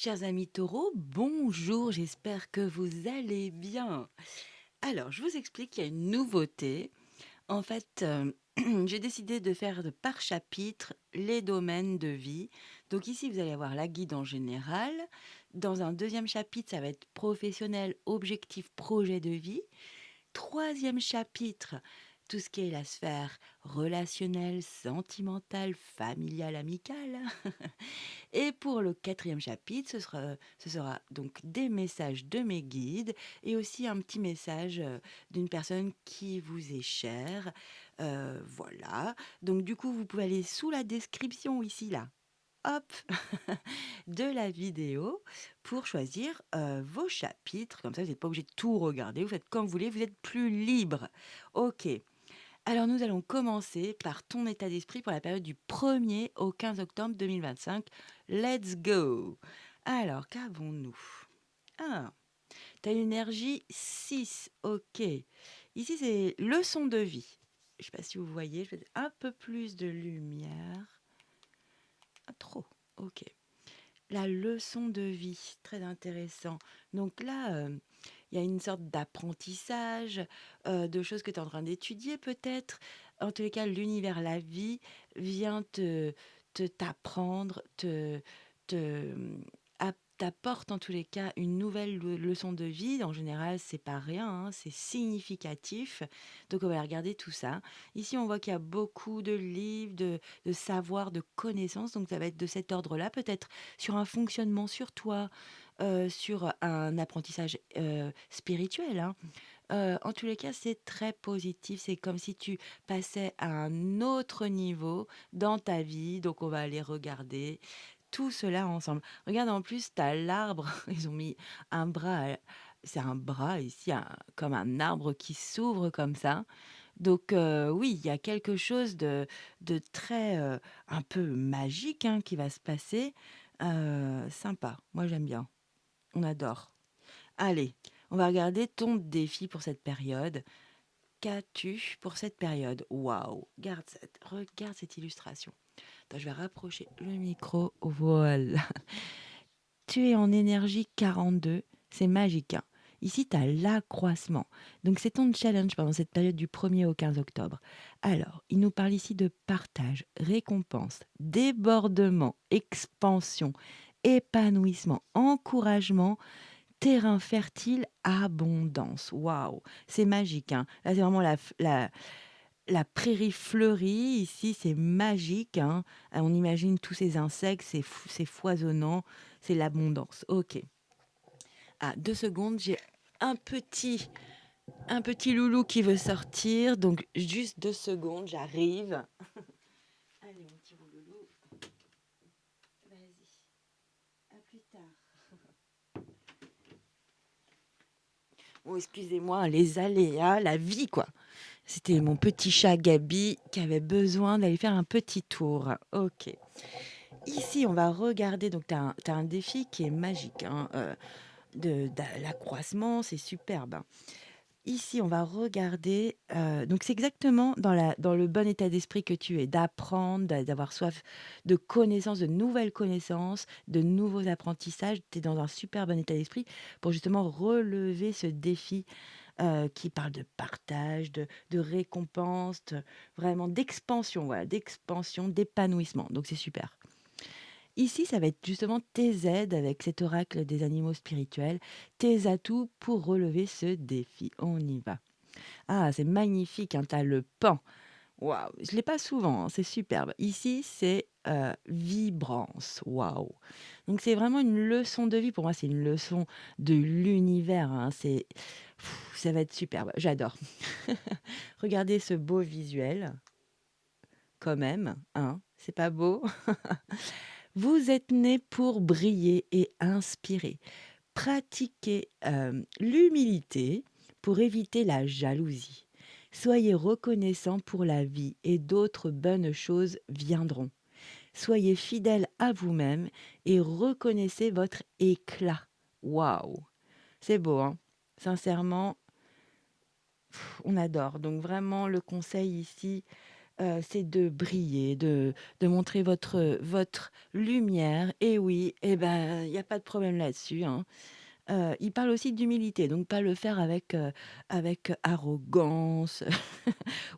Chers amis taureaux, bonjour, j'espère que vous allez bien. Alors, je vous explique qu'il y a une nouveauté. En fait, j'ai décidé de faire par chapitre les domaines de vie. Donc ici, vous allez avoir la guide en général. Dans un deuxième chapitre, ça va être professionnel, objectif, projet de vie. Troisième chapitre, tout ce qui est la sphère relationnelle, sentimentale, familiale, amicale. Et pour le quatrième chapitre, ce sera donc des messages de mes guides et aussi un petit message d'une personne qui vous est chère. Voilà. Donc du coup, vous pouvez aller sous la description ici, là. Hop, de la vidéo pour choisir vos chapitres. Comme ça, vous n'êtes pas obligé de tout regarder. Vous faites comme vous voulez. Vous êtes plus libre. Ok. Alors nous allons commencer par ton état d'esprit pour la période du 1er au 15 octobre 2025. Let's go. Alors, qu'avons-nous? Ah, tu as une énergie 6. Ok. Ici, c'est leçon de vie. Je ne sais pas si vous voyez, je vais mettre un peu plus de lumière. Ah, trop. Ok. La leçon de vie, très intéressant. Donc là, il y a une sorte d'apprentissage, de choses que tu es en train d'étudier peut-être. En tous les cas, l'univers, la vie vient t'apprendre, te t'apporte en tous les cas une nouvelle leçon de vie. En général, c'est pas rien, hein, c'est significatif. Donc on va regarder tout ça. Ici, on voit qu'il y a beaucoup de livres, de savoirs, de connaissances. Donc ça va être de cet ordre-là, peut-être sur un fonctionnement sur toi, sur un apprentissage spirituel, hein. En tous les cas, c'est très positif. C'est comme si tu passais à un autre niveau dans ta vie. Donc, on va aller regarder tout cela ensemble. Regarde, en plus, tu as l'arbre. Ils ont mis un bras. C'est un bras ici, comme un arbre qui s'ouvre comme ça. Donc, oui, il y a quelque chose de très, un peu magique, hein, qui va se passer. Sympa. Moi, j'aime bien. On adore. Allez, on va regarder ton défi pour cette période. Qu'as-tu pour cette période? Waouh! Regarde cette illustration. Attends, je vais rapprocher le micro. Voilà. Tu es en énergie 42. C'est magique, hein. Ici, tu as l'accroissement. Donc, c'est ton challenge pendant cette période du 1er au 15 octobre. Alors, il nous parle ici de partage, récompense, débordement, expansion, épanouissement, encouragement, terrain fertile, abondance. Waouh, c'est magique, hein. Là, c'est vraiment la prairie fleurie. Ici, c'est magique, hein. On imagine tous ces insectes, c'est foisonnant, c'est l'abondance. Ok. Ah, 2 secondes, j'ai un petit, un petit loulou qui veut sortir. Donc, juste 2 secondes, j'arrive. Allez, mon petit loulou, vas-y. À plus tard. Oh, excusez-moi, les aléas, la vie, quoi. C'était mon petit chat Gabi qui avait besoin d'aller faire un petit tour. Ok. Ici, on va regarder. Donc, tu as, un défi qui est magique, hein, de l'accroissement, c'est superbe, hein. Ici, on va regarder. Donc, c'est exactement dans le bon état d'esprit que tu es, d'apprendre, d'avoir soif de connaissances, de nouvelles connaissances, de nouveaux apprentissages. Tu es dans un super bon état d'esprit pour justement relever ce défi qui parle de partage, de récompense, vraiment d'expansion, voilà, d'expansion, d'épanouissement. Donc c'est super. Ici, ça va être justement tes aides avec cet oracle des animaux spirituels, tes atouts pour relever ce défi. On y va. Ah, c'est magnifique, hein, tu as le pan. Waouh, je l'ai pas souvent, hein, c'est superbe. Ici, c'est vibrance. Waouh. Donc c'est vraiment une leçon de vie. Pour moi, c'est une leçon de l'univers, hein. Ça va être superbe. J'adore. Regardez ce beau visuel, quand même, hein. C'est pas beau? Vous êtes né pour briller et inspirer. Pratiquez l'humilité pour éviter la jalousie. Soyez reconnaissant pour la vie et d'autres bonnes choses viendront. Soyez fidèle à vous-même et reconnaissez votre éclat. Waouh! C'est beau, hein? Sincèrement, on adore. Donc vraiment, le conseil ici, c'est de briller, de montrer votre lumière et oui et ben, il y a pas de problème là-dessus, hein. Il parle aussi d'humilité, donc pas le faire avec arrogance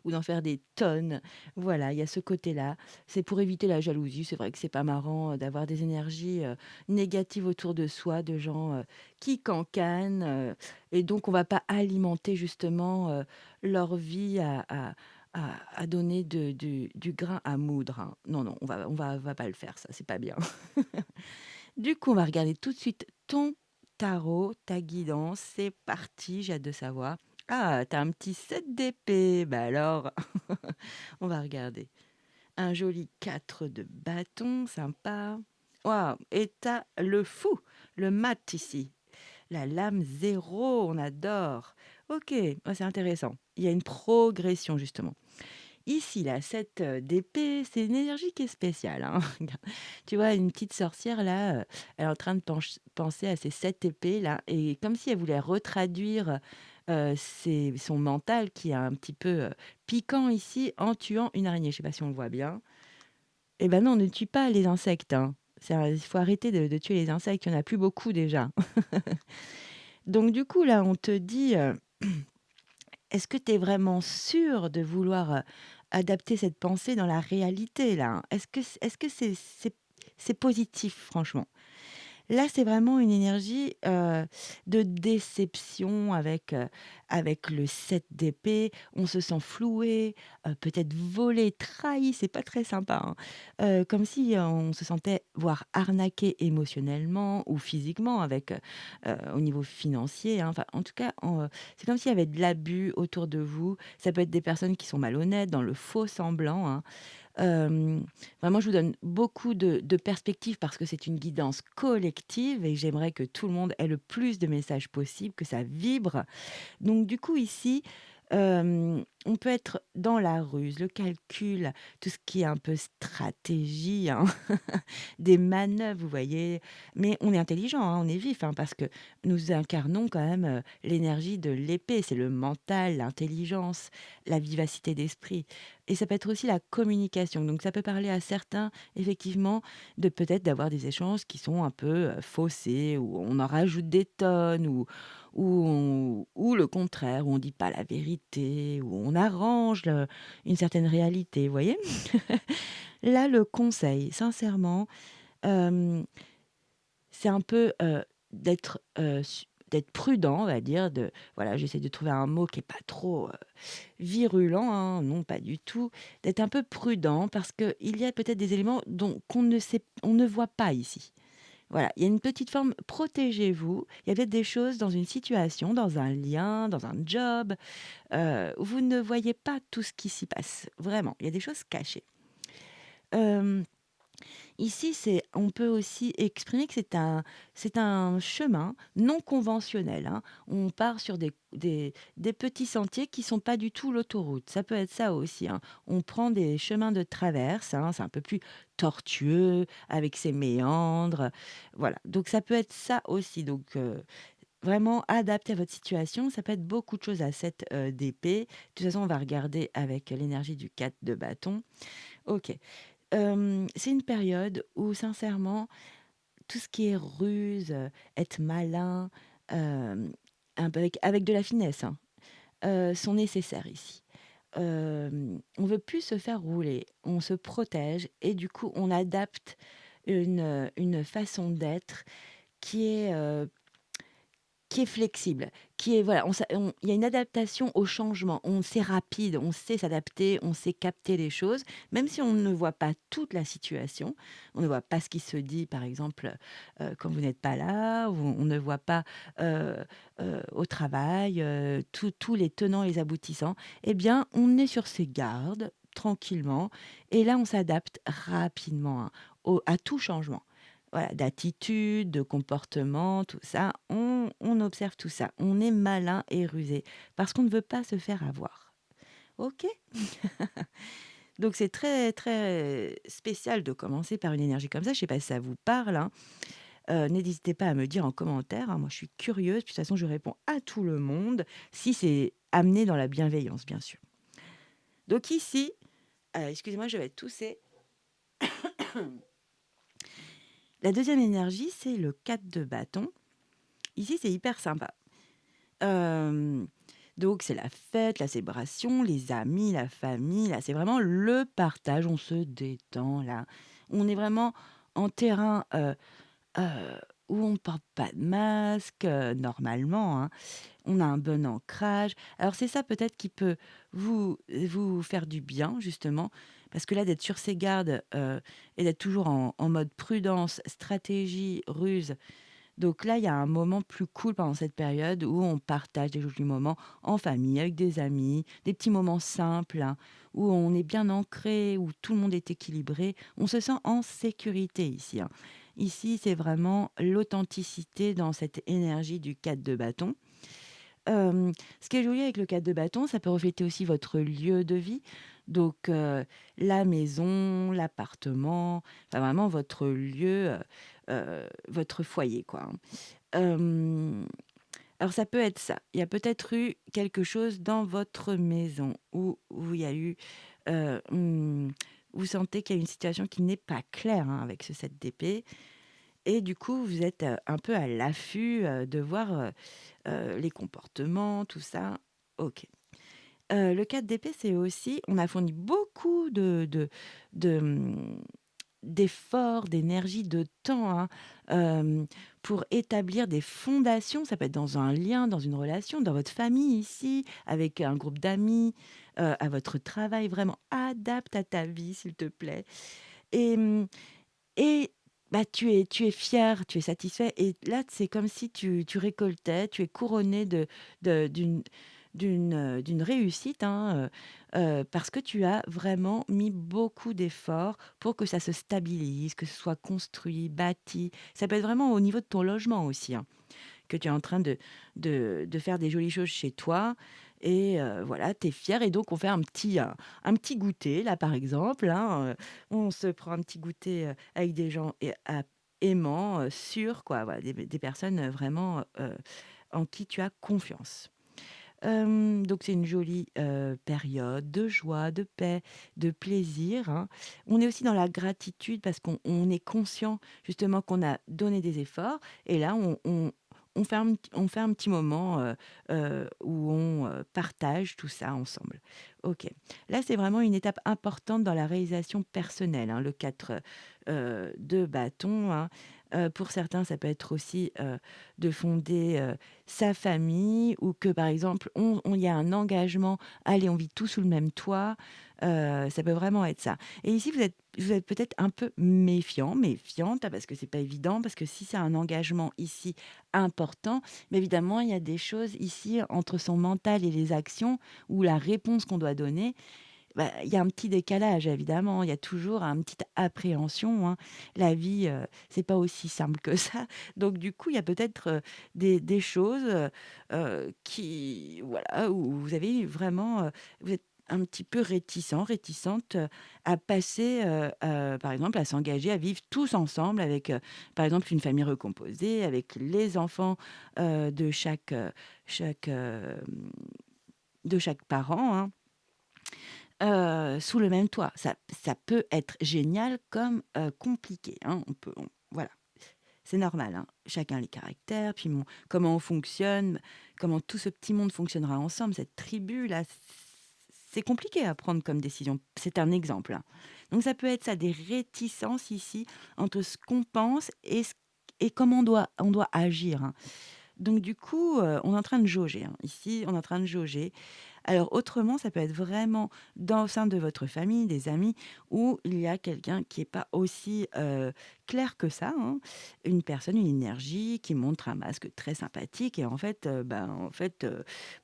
ou d'en faire des tonnes. Voilà, il y a ce côté-là. C'est pour éviter la jalousie. C'est vrai que c'est pas marrant, d'avoir des énergies, négatives autour de soi, de gens, qui cancanent, et donc on va pas alimenter justement, leur vie à donner du grain à moudre, hein. Non, non, on va pas le faire ça, c'est pas bien. Du coup, on va regarder tout de suite ton tarot, ta guidance. C'est parti, j'ai hâte de savoir. Ah, t'as un petit 7 d'épée. Bah alors, on va regarder. Un joli 4 de bâton, sympa. Waouh, et t'as le fou, le mat ici. La lame zéro, on adore. Ok, ah, c'est intéressant. Il y a une progression justement. Ici, la 7 d'épée, c'est une énergie qui est spéciale, hein. Tu vois, une petite sorcière là, elle est en train de penser à ces 7 épées là et comme si elle voulait retraduire, son mental qui est un petit peu, piquant ici en tuant une araignée. Je sais pas si on le voit bien. Eh ben non, on ne tue pas les insectes, hein. Il faut arrêter de tuer les insectes, il y en a plus beaucoup déjà. Donc du coup là, on te dit, est-ce que tu es vraiment sûr de vouloir, adapter cette pensée dans la réalité là, hein? Est-ce que c'est positif franchement? Là, c'est vraiment une énergie, de déception avec le 7 d'épée. On se sent floué, peut-être volé, trahi, c'est pas très sympa, hein. Comme si, on se sentait voire arnaqué émotionnellement ou physiquement au niveau financier, hein. Enfin, en tout cas, c'est comme s'il y avait de l'abus autour de vous. Ça peut être des personnes qui sont malhonnêtes, dans le faux semblant, hein. Vraiment, je vous donne beaucoup de perspectives parce que c'est une guidance collective et j'aimerais que tout le monde ait le plus de messages possible, que ça vibre. Donc du coup ici, on peut être dans la ruse, le calcul, tout ce qui est un peu stratégie, hein, des manœuvres, vous voyez? Mais on est intelligent, hein, on est vif, hein, parce que nous incarnons quand même, l'énergie de l'épée. C'est le mental, l'intelligence, la vivacité d'esprit et ça peut être aussi la communication. Donc ça peut parler à certains, effectivement, de peut-être d'avoir des échanges qui sont un peu, faussés, où on en rajoute des tonnes, ou le contraire, où on dit pas la vérité, où on arrange une certaine réalité, vous voyez? Là, le conseil, sincèrement, hem, c'est un peu, d'être prudent, on va dire, voilà, j'essaie de trouver un mot qui est pas trop, virulent, hein, non, pas du tout. D'être un peu prudent parce qu'il y a peut-être des éléments on ne voit pas ici. Voilà, il y a une petite forme protégez-vous. Il y a peut-être des choses dans une situation, dans un lien, dans un job, où vous ne voyez pas tout ce qui s'y passe. Vraiment, il y a des choses cachées. Hem Ici, on peut aussi exprimer que c'est un chemin non conventionnel, hein. On part sur des petits sentiers qui sont pas du tout l'autoroute. Ça peut être ça aussi, hein. On prend des chemins de traverse, hein, c'est un peu plus tortueux, avec ses méandres, voilà. Donc ça peut être ça aussi, donc vraiment adapté à votre situation. Ça peut être beaucoup de choses à cette, d'épée. De toute façon, on va regarder avec l'énergie du 4 de bâton. OK. C'est une période où sincèrement, tout ce qui est ruse, être malin, hem, un peu avec de la finesse, hein, sont nécessaires ici. On veut plus se faire rouler, on se protège et du coup, on adapte une façon d'être qui est, qui est flexible, qui est voilà, il y a une adaptation au changement. C'est rapide, on sait s'adapter, on sait capter les choses, même si on ne voit pas toute la situation. On ne voit pas ce qui se dit, par exemple, quand vous n'êtes pas là, ou on ne voit pas, heu au travail, tous les tenants et les aboutissants. Eh bien, on est sur ses gardes, tranquillement et là, on s'adapte rapidement, hein, à tout changement. Voilà, d'attitude, de comportement, tout ça, on observe tout ça. On est malin et rusé parce qu'on ne veut pas se faire avoir. OK? Donc c'est très, très spécial de commencer par une énergie comme ça. Je sais pas si ça vous parle, hein. N'hésitez pas à me dire en commentaire, hein. Moi, je suis curieuse. Puis de toute façon, je réponds à tout le monde si c'est amené dans la bienveillance, bien sûr. Donc ici, Excusez-moi, je vais tousser. La deuxième énergie, c'est le 4 de bâton. Ici, c'est hyper sympa. Euh, donc, c'est la fête, la célébration, les amis, la famille. Là, c'est vraiment le partage. On se détend, là. On est vraiment en terrain où on ne porte pas de masque, normalement, hein. On a un bon ancrage. Alors c'est ça peut-être qui peut vous faire du bien, justement, parce que là, d'être sur ses gardes et d'être toujours en mode prudence, stratégie, ruse, donc là, il y a un moment plus cool pendant cette période où on partage des jolis moments en famille, avec des amis, des petits moments simples, hein, où on est bien ancré, où tout le monde est équilibré. On se sent en sécurité ici, hein. Ici, c'est vraiment l'authenticité dans cette énergie du 4 de bâton. Ce qui est joli avec le 4 de bâton, ça peut refléter aussi votre lieu de vie. Donc, la maison, l'appartement, enfin vraiment votre lieu, votre foyer, quoi, hein. Hem, alors ça peut être ça. Il y a peut-être eu quelque chose dans votre maison où il y a eu, vous sentez qu'il y a une situation qui n'est pas claire, hein, avec ce 7 d'épée et du coup, vous êtes, un peu à l'affût, de voir, les comportements, tout ça. OK. Le 4 d'épée, c'est aussi on a fourni beaucoup de, d'efforts, d'énergie, de temps, hein, pour établir des fondations. Ça peut être dans un lien, dans une relation, dans votre famille ici, avec un groupe d'amis, à votre travail. Vraiment, adapte à ta vie, s'il te plaît. Et, et bah, tu es fier, tu es satisfait. Et là, c'est comme si tu récoltais, tu es couronné d'une d'une réussite, hein, parce que tu as vraiment mis beaucoup d'efforts pour que ça se stabilise, que ce soit construit, bâti. Ça peut être vraiment au niveau de ton logement aussi, hein, que tu es en train de faire des jolies choses chez toi. Et voilà, tu es fier. Et donc, on fait un petit goûter, là, par exemple, hein. On se prend un petit goûter avec des gens aimants, sûrs, quoi. Voilà, des personnes vraiment en qui tu as confiance. Donc c'est une jolie, période de joie, de paix, de plaisir, hein. On est aussi dans la gratitude parce qu'on est conscient justement qu'on a donné des efforts et là on fait un petit moment, où on, partage tout ça ensemble. OK. Là, c'est vraiment une étape importante dans la réalisation personnelle, hein, le 4 de bâton, hein. Pour certains, ça peut être aussi, de fonder, sa famille ou que, par exemple, on y a un engagement: «Allez, on vit tous sous le même toit». Ça peut vraiment être ça. Et ici, vous êtes peut-être un peu méfiant, méfiante, parce que c'est pas évident, parce que si c'est un engagement ici important, mais évidemment, il y a des choses ici entre son mental et les actions ou la réponse qu'on doit donner, bah, il y a un petit décalage évidemment, il y a toujours une petite appréhension, hein. La vie, c'est pas aussi simple que ça. Donc du coup, il y a peut-être, des choses, qui voilà, où vous avez vraiment, vous êtes un petit peu réticente, à passer, par exemple, à s'engager à vivre tous ensemble avec, par exemple, une famille recomposée, avec les enfants, de chaque, de chaque parent, hein. Sous le même toit. Ça peut être génial comme, compliqué, hein. Voilà, c'est normal, hein. Chacun les caractères, puis comment on fonctionne, comment tout ce petit monde fonctionnera ensemble, cette tribu-là, c'est compliqué à prendre comme décision. C'est un exemple, hein. Donc ça peut être ça, des réticences ici entre ce qu'on pense et comment on doit agir, hein. Donc du coup, on est en train de jauger, hein. Ici, on est en train de jauger. Alors autrement, ça peut être vraiment au sein de votre famille, des amis, où il y a quelqu'un qui est pas aussi, clair que ça, hein. Une personne, une énergie qui montre un masque très sympathique et en fait,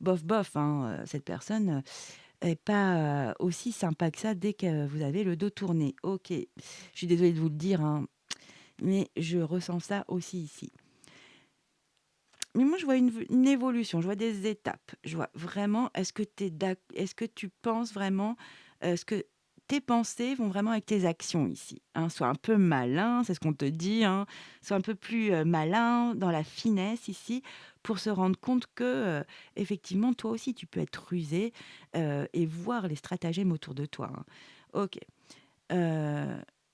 bof bof, hein, cette personne, est pas, aussi sympa que ça dès que vous avez le dos tourné. OK, je suis désolée de vous le dire, hein, mais je ressens ça aussi ici. Mais moi, je vois une évolution, je vois des étapes. Je vois vraiment, est-ce que tu penses vraiment, est-ce que tes pensées vont vraiment avec tes actions ici, hein? Sois un peu malin, c'est ce qu'on te dit, hein. Sois un peu plus, malin, dans la finesse ici, pour se rendre compte que, effectivement, toi aussi, tu peux être rusé, et voir les stratagèmes autour de toi, hein. OK. Heu,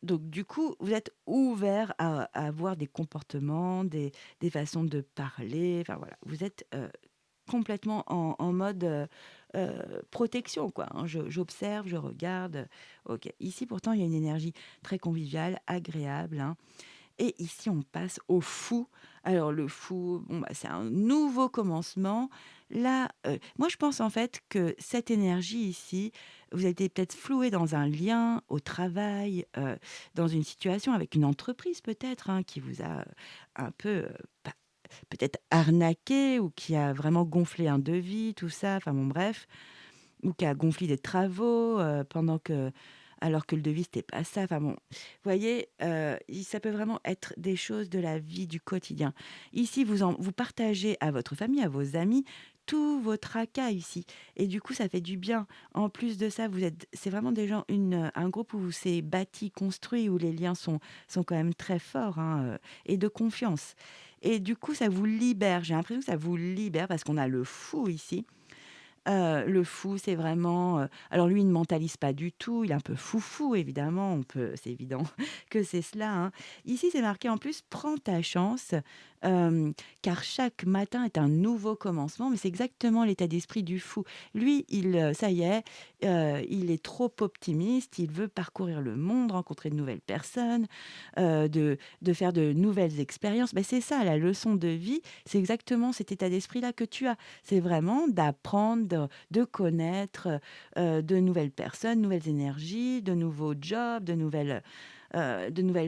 donc du coup, vous êtes ouvert à avoir des comportements, des façons de parler, enfin voilà, vous êtes, complètement en mode, protection quoi, hein. Je j'observe, je regarde, OK. Ici pourtant, il y a une énergie très conviviale, agréable, hein. Et ici, on passe au fou. Alors le fou, bon, bah, c'est un nouveau commencement. Là, moi, je pense en fait que cette énergie ici, vous avez été peut-être floué dans un lien au travail, dans une situation avec une entreprise peut-être, hein, qui vous a, un peu, pas peut-être arnaqué ou qui a vraiment gonflé un devis, tout ça, enfin bon bref. Ou qui a gonflé des travaux, pendant que alors que le devis, c'était pas ça. Enfin bon, vous voyez, ça peut vraiment être des choses de la vie du quotidien. Ici, vous partagez à votre famille, à vos amis, tous vos tracas ici et du coup, ça fait du bien. En plus de ça, c'est vraiment des gens un groupe où c'est bâti, construit, où les liens sont quand même très forts, hein, et de confiance et du coup, ça vous libère. J'ai l'impression que ça vous libère parce qu'on a le fou ici. Le fou, c'est vraiment, alors lui, il ne mentalise pas du tout, il est un peu foufou évidemment, c'est évident que c'est cela, hein. Ici, c'est marqué en plus: «Prends ta chance, car chaque matin est un nouveau commencement», mais c'est exactement l'état d'esprit du fou. Lui, ça y est, il est trop optimiste, il veut parcourir le monde, rencontrer de nouvelles personnes, de faire de nouvelles expériences. C'est ça la leçon de vie, c'est exactement cet état d'esprit-là que tu as. C'est vraiment d'apprendre, de connaître, de nouvelles personnes, nouvelles énergies, de nouveaux jobs, de nouvelles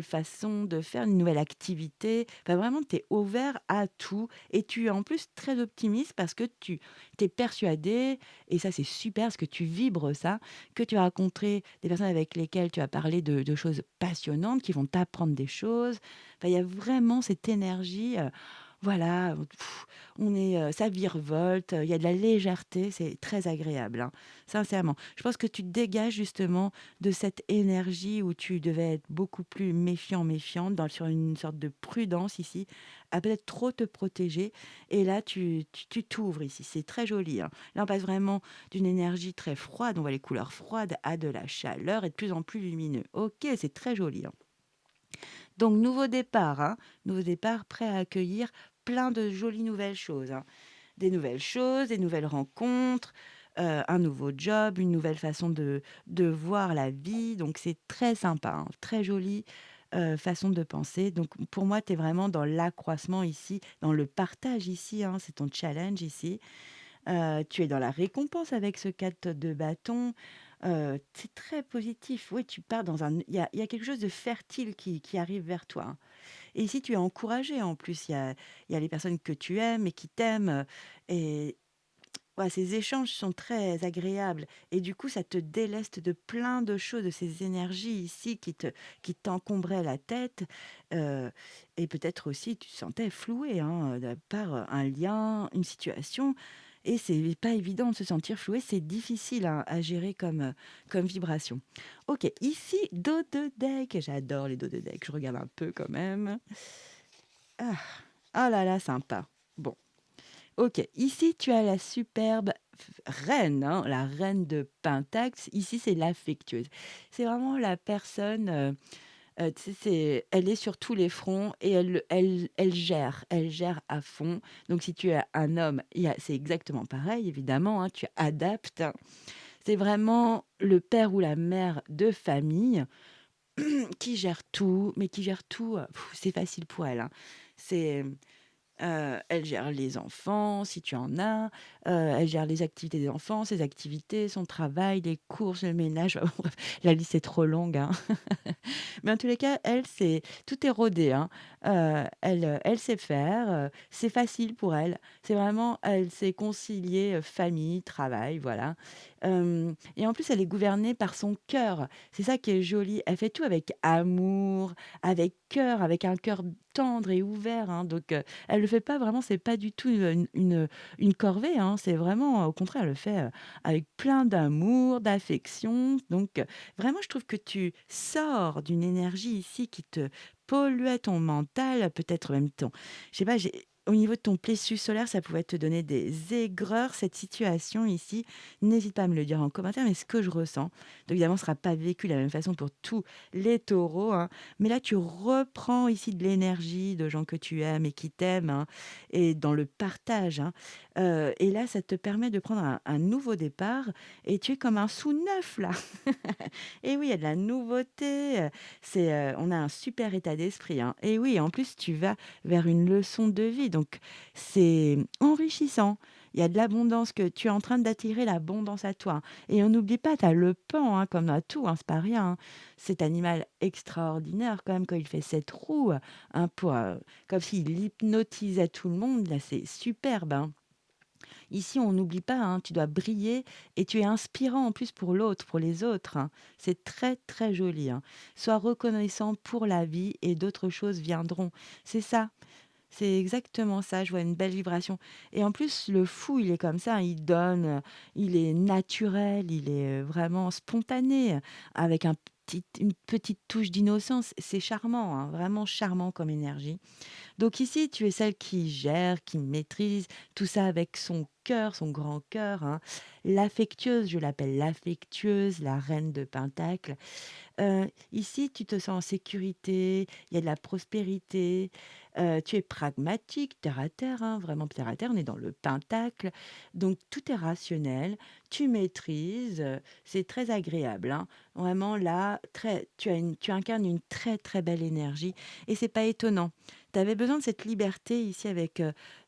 façons de faire, une nouvelle activité. Enfin, vraiment, tu es ouvert à tout et tu es en plus très optimiste parce que tu es persuadé, et ça c'est super parce que tu vibres ça, que tu vas rencontrer des personnes avec lesquelles tu vas parler de choses passionnantes, qui vont t'apprendre des choses. Enfin, il y a vraiment cette énergie, voilà, ça virevolte, il y a de la légèreté, c'est très agréable, hein, sincèrement. Je pense que tu te dégages justement de cette énergie où tu devais être beaucoup plus méfiant, méfiante, sur une sorte de prudence ici, à peut-être trop te protéger. Et là, tu t'ouvres ici, c'est très joli, hein. Là, on passe vraiment d'une énergie très froide, on voit les couleurs froides, à de la chaleur et de plus en plus lumineux. Ok, c'est très joli, hein. Donc, nouveau départ, hein, nouveau départ, prêt à accueillir plein de jolies nouvelles choses, hein. Des nouvelles choses, des nouvelles rencontres, un nouveau job, une nouvelle façon de voir la vie. Donc c'est très sympa, hein, très jolie, façon de penser. Donc pour moi, tu es vraiment dans l'accroissement ici, dans le partage ici, hein, c'est ton challenge ici. Tu es dans la récompense avec ce 4 de bâton. C'est très positif. Oui, tu pars dans un il y a quelque chose de fertile qui arrive vers toi, hein. Et ici, tu es encouragé en plus. Il y a les personnes que tu aimes et qui t'aiment, et ouais, ces échanges sont très agréables et du coup, ça te déleste de plein de choses, de ces énergies ici qui t'encombraient la tête, heu et peut-être aussi tu te sentais floué, hein, par, un lien, une situation, et c'est pas évident de se sentir floué, c'est difficile, hein, à gérer comme vibration. OK, ici, dos de deck, j'adore les dos de deck, je regarde un peu quand même. Ah! Oh là là, sympa. Bon. OK, ici tu as la superbe reine, hein, la reine de Pentax. Ici, c'est l'affectueuse. C'est vraiment la personne, tu sais, elle est sur tous les fronts et elle gère à fond. Donc si tu es un homme, c'est exactement pareil évidemment, hein, tu adaptes. C'est vraiment le père ou la mère de famille qui gère tout, mais qui gère tout, c'est facile pour elle, hein. C'est Elle gère les enfants, si tu en as, elle gère les activités des enfants, ses activités, son travail, les courses, le ménage, bref, la liste est trop longue, hein. Mais en tous les cas, elle, c'est tout est rodé, hein. Elle sait faire, c'est facile pour elle. C'est vraiment elle sait concilier, famille, travail, voilà. Hem Et en plus, elle est gouvernée par son cœur. C'est ça qui est joli. Elle fait tout avec amour, avec cœur, avec un cœur tendre et ouvert, hein. Donc elle le fait pas vraiment, c'est pas du tout une corvée, hein. C'est vraiment, au contraire, elle le fait, avec plein d'amour, d'affection. Donc vraiment, je trouve que tu sors d'une énergie ici qui te polluait ton mental, peut-être même ton je sais pas, au niveau de ton plexus solaire, ça pouvait te donner des aigreurs, cette situation ici. N'hésite pas à me le dire en commentaire, mais ce que je ressens, donc évidemment, ce ne sera pas vécu de la même façon pour tous les taureaux, hein, mais là, tu reprends ici de l'énergie de gens que tu aimes et qui t'aiment, hein, et dans le partage, hein. Et là, ça te permet de prendre un nouveau départ et tu es comme un sous neuf là. Et oui, il y a de la nouveauté, on a un super état d'esprit, hein. Et oui, en plus, tu vas vers une leçon de vie, donc c'est enrichissant. Il y a de l'abondance, que tu es en train d'attirer l'abondance à toi. Et on n'oublie pas, tu as le pan, hein, comme à tout, hein, c'est pas rien, hein. Cet animal extraordinaire quand même, quand il fait cette roue, hein, comme s'il hypnotisait tout le monde, là, c'est superbe, hein. Ici, on n'oublie pas, hein, tu dois briller et tu es inspirant en plus pour l'autre, pour les autres, hein. C'est très, très joli, hein. Sois reconnaissant pour la vie et d'autres choses viendront. C'est ça, c'est exactement ça. Je vois une belle vibration. Et en plus, le fou, il est comme ça, hein, il donne, il est naturel, il est vraiment spontané, avec une petite touche d'innocence. C'est charmant, hein, vraiment charmant comme énergie. Donc ici, tu es celle qui gère, qui maîtrise tout ça avec son cœur, son grand cœur, hein. L'affectueuse, je l'appelle l'affectueuse, la reine de Pentacle. Ici, tu te sens en sécurité, il y a de la prospérité, tu es pragmatique, terre à terre, hein, vraiment terre à terre, on est dans le pentacle, donc tout est rationnel, tu maîtrises, c'est très agréable, hein. Vraiment là, tu incarnes une très, très belle énergie et c'est pas étonnant. Tu avais besoin de cette liberté ici avec,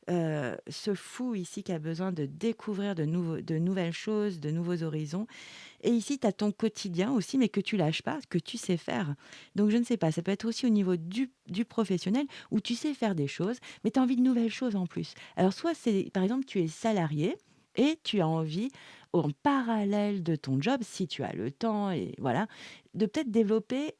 ce fou ici qui a besoin de découvrir de nouvelles choses, de nouveaux horizons et ici, tu as ton quotidien aussi, mais que tu lâches pas, que tu sais faire. Donc, je ne sais pas, ça peut être aussi au niveau du professionnel où tu sais faire des choses, mais tu as envie de nouvelles choses en plus. Alors, soit c'est, par exemple, tu es salarié et tu as envie, en parallèle de ton job, si tu as le temps, et voilà, de peut-être développer,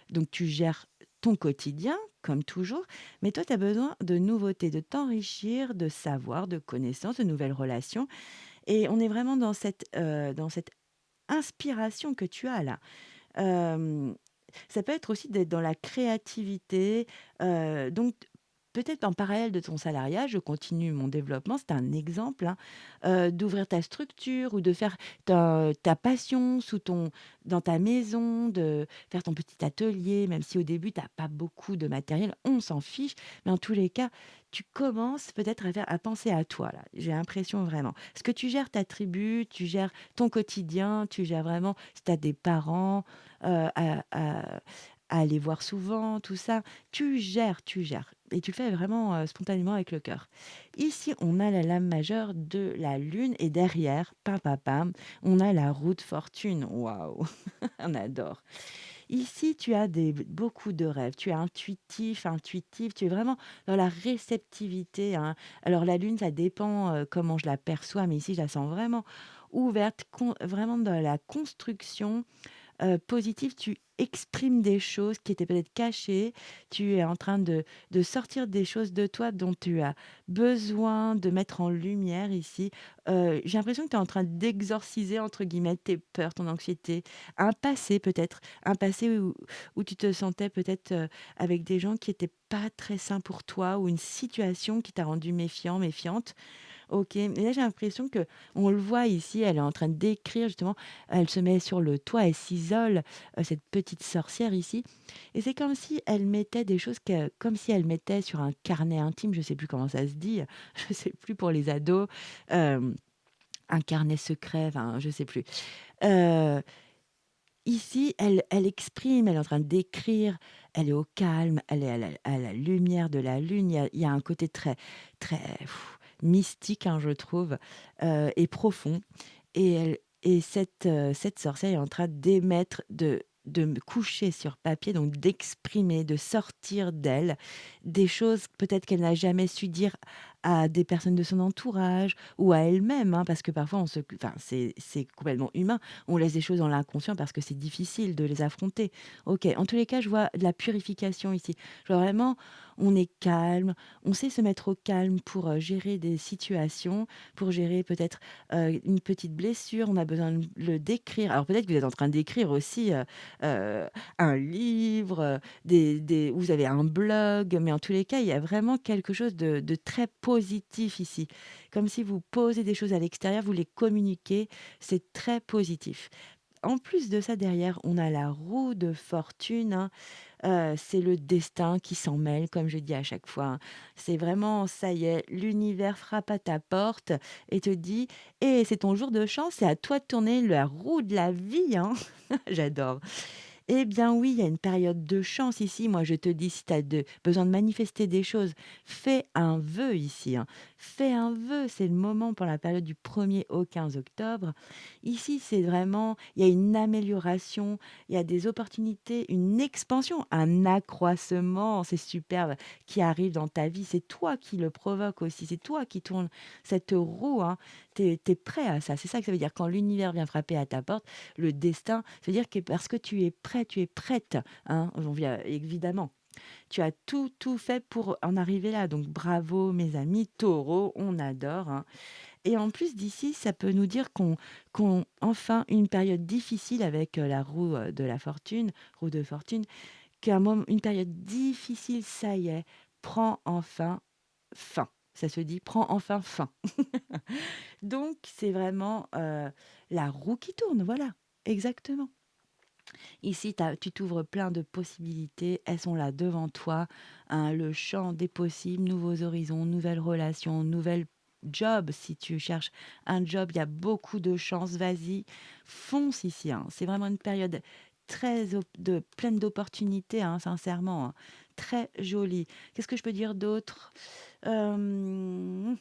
donc tu gères ton quotidien, comme toujours, mais toi, tu as besoin de nouveautés, de t'enrichir, de savoir, de connaissances, de nouvelles relations. Et on est vraiment dans cette inspiration que tu as là. Hem, Ça peut être aussi d'être dans la créativité, donc peut-être en parallèle de ton salariat, je continue mon développement, c'est un exemple, hein, d'ouvrir ta structure ou de faire ta passion dans ta maison, de faire ton petit atelier, même si au début tu as pas beaucoup de matériel, on s'en fiche, mais en tous les cas, tu commences peut-être à penser à toi là, j'ai l'impression vraiment. Parce que tu gères ta tribu, tu gères ton quotidien, tu gères vraiment si tu as des parents, à aller voir souvent, tout ça. Tu gères et tu le fais vraiment, spontanément avec le cœur. Ici, on a la lame majeure de la lune et derrière, pam pam pam, on a la roue de fortune. Waouh! On adore. Ici, tu as beaucoup de rêves, tu es intuitif, intuitive, tu es vraiment dans la réceptivité, hein. Alors la lune, ça dépend, comment je la perçois, mais ici, je la sens vraiment ouverte, vraiment dans la construction, positive, tu exprimes des choses qui étaient peut-être cachées. Tu es en train de sortir des choses de toi dont tu as besoin de mettre en lumière ici. J'ai l'impression que tu es en train «d'exorciser» entre guillemets tes peurs, ton anxiété, un passé peut-être, un passé où tu te sentais peut-être, avec des gens qui étaient pas très sains pour toi ou une situation qui t'a rendu méfiant, méfiante. OK, mais là, j'ai l'impression que on le voit ici, elle est en train d'écrire justement, elle se met sur le toit, elle s'isole, cette petite sorcière ici et c'est comme si elle mettait des choses comme si elle mettait sur un carnet intime, je sais plus comment ça se dit, je sais plus pour les ados, hem, un carnet secret, enfin, je sais plus. Heu, Ici, elle exprime, elle est en train d'écrire, elle est au calme, elle est à la lumière de la lune. Il y a un côté très très mystique, hein, je trouve, et profond et cette sorcière est en train d'émettre, de me coucher sur papier, donc d'exprimer, de sortir d'elle des choses peut-être qu'elle n'a jamais su dire à des personnes de son entourage ou à elle-même, hein, parce que parfois enfin, c'est complètement humain. On laisse des choses dans l'inconscient parce que c'est difficile de les affronter. Ok, en tous les cas, je vois de la purification ici. Je vois vraiment, on est calme, on sait se mettre au calme pour gérer des situations, pour gérer peut-être une petite blessure. On a besoin de le décrire. Alors peut-être que vous êtes en train d'écrire aussi un livre, vous avez un blog, mais en tous les cas, il y a vraiment quelque chose de très positif ici. Comme si vous posez des choses à l'extérieur, vous les communiquez, c'est très positif. En plus de ça, derrière, on a la roue de fortune, hein. C'est le destin qui s'en mêle, comme je dis à chaque fois, hein. C'est vraiment, ça y est, l'univers frappe à ta porte et te dit: «Et c'est ton jour de chance, c'est à toi de tourner la roue de la vie, hein». J'adore. Eh bien oui, il y a une période de chance ici. Moi, je te dis, si tu as besoin de manifester des choses, fais un vœu ici, hein. Fais un vœu, c'est le moment pour la période du 1er au 15 octobre. Ici, c'est vraiment, il y a une amélioration, il y a des opportunités, une expansion, un accroissement, c'est superbe, qui arrive dans ta vie. C'est toi qui le provoque aussi, c'est toi qui tourne cette roue, hein. Tu es prêt à ça. C'est ça que ça veut dire quand l'univers vient frapper à ta porte, le destin, c'est-à-dire que parce que tu es prêt, tu es prête, hein, on vient évidemment. Tu as tout fait pour en arriver là. Donc bravo mes amis, taureau, on adore, hein. Et en plus d'ici, ça peut nous dire qu'on enfin une période difficile avec la roue de la fortune, roue de fortune, une période difficile, ça y est, prend enfin fin. Ça se dit prend enfin fin. Donc c'est vraiment la roue qui tourne, voilà, exactement. Ici, tu t'ouvres plein de possibilités, elles sont là devant toi, hein, le champ des possibles, nouveaux horizons, nouvelles relations, nouvelles jobs. Si tu cherches un job, il y a beaucoup de chances, vas-y, fonce ici, hein. C'est vraiment une période pleine d'opportunités, hein, sincèrement, hein. Très jolie. Qu'est-ce que je peux dire d'autre? Euh,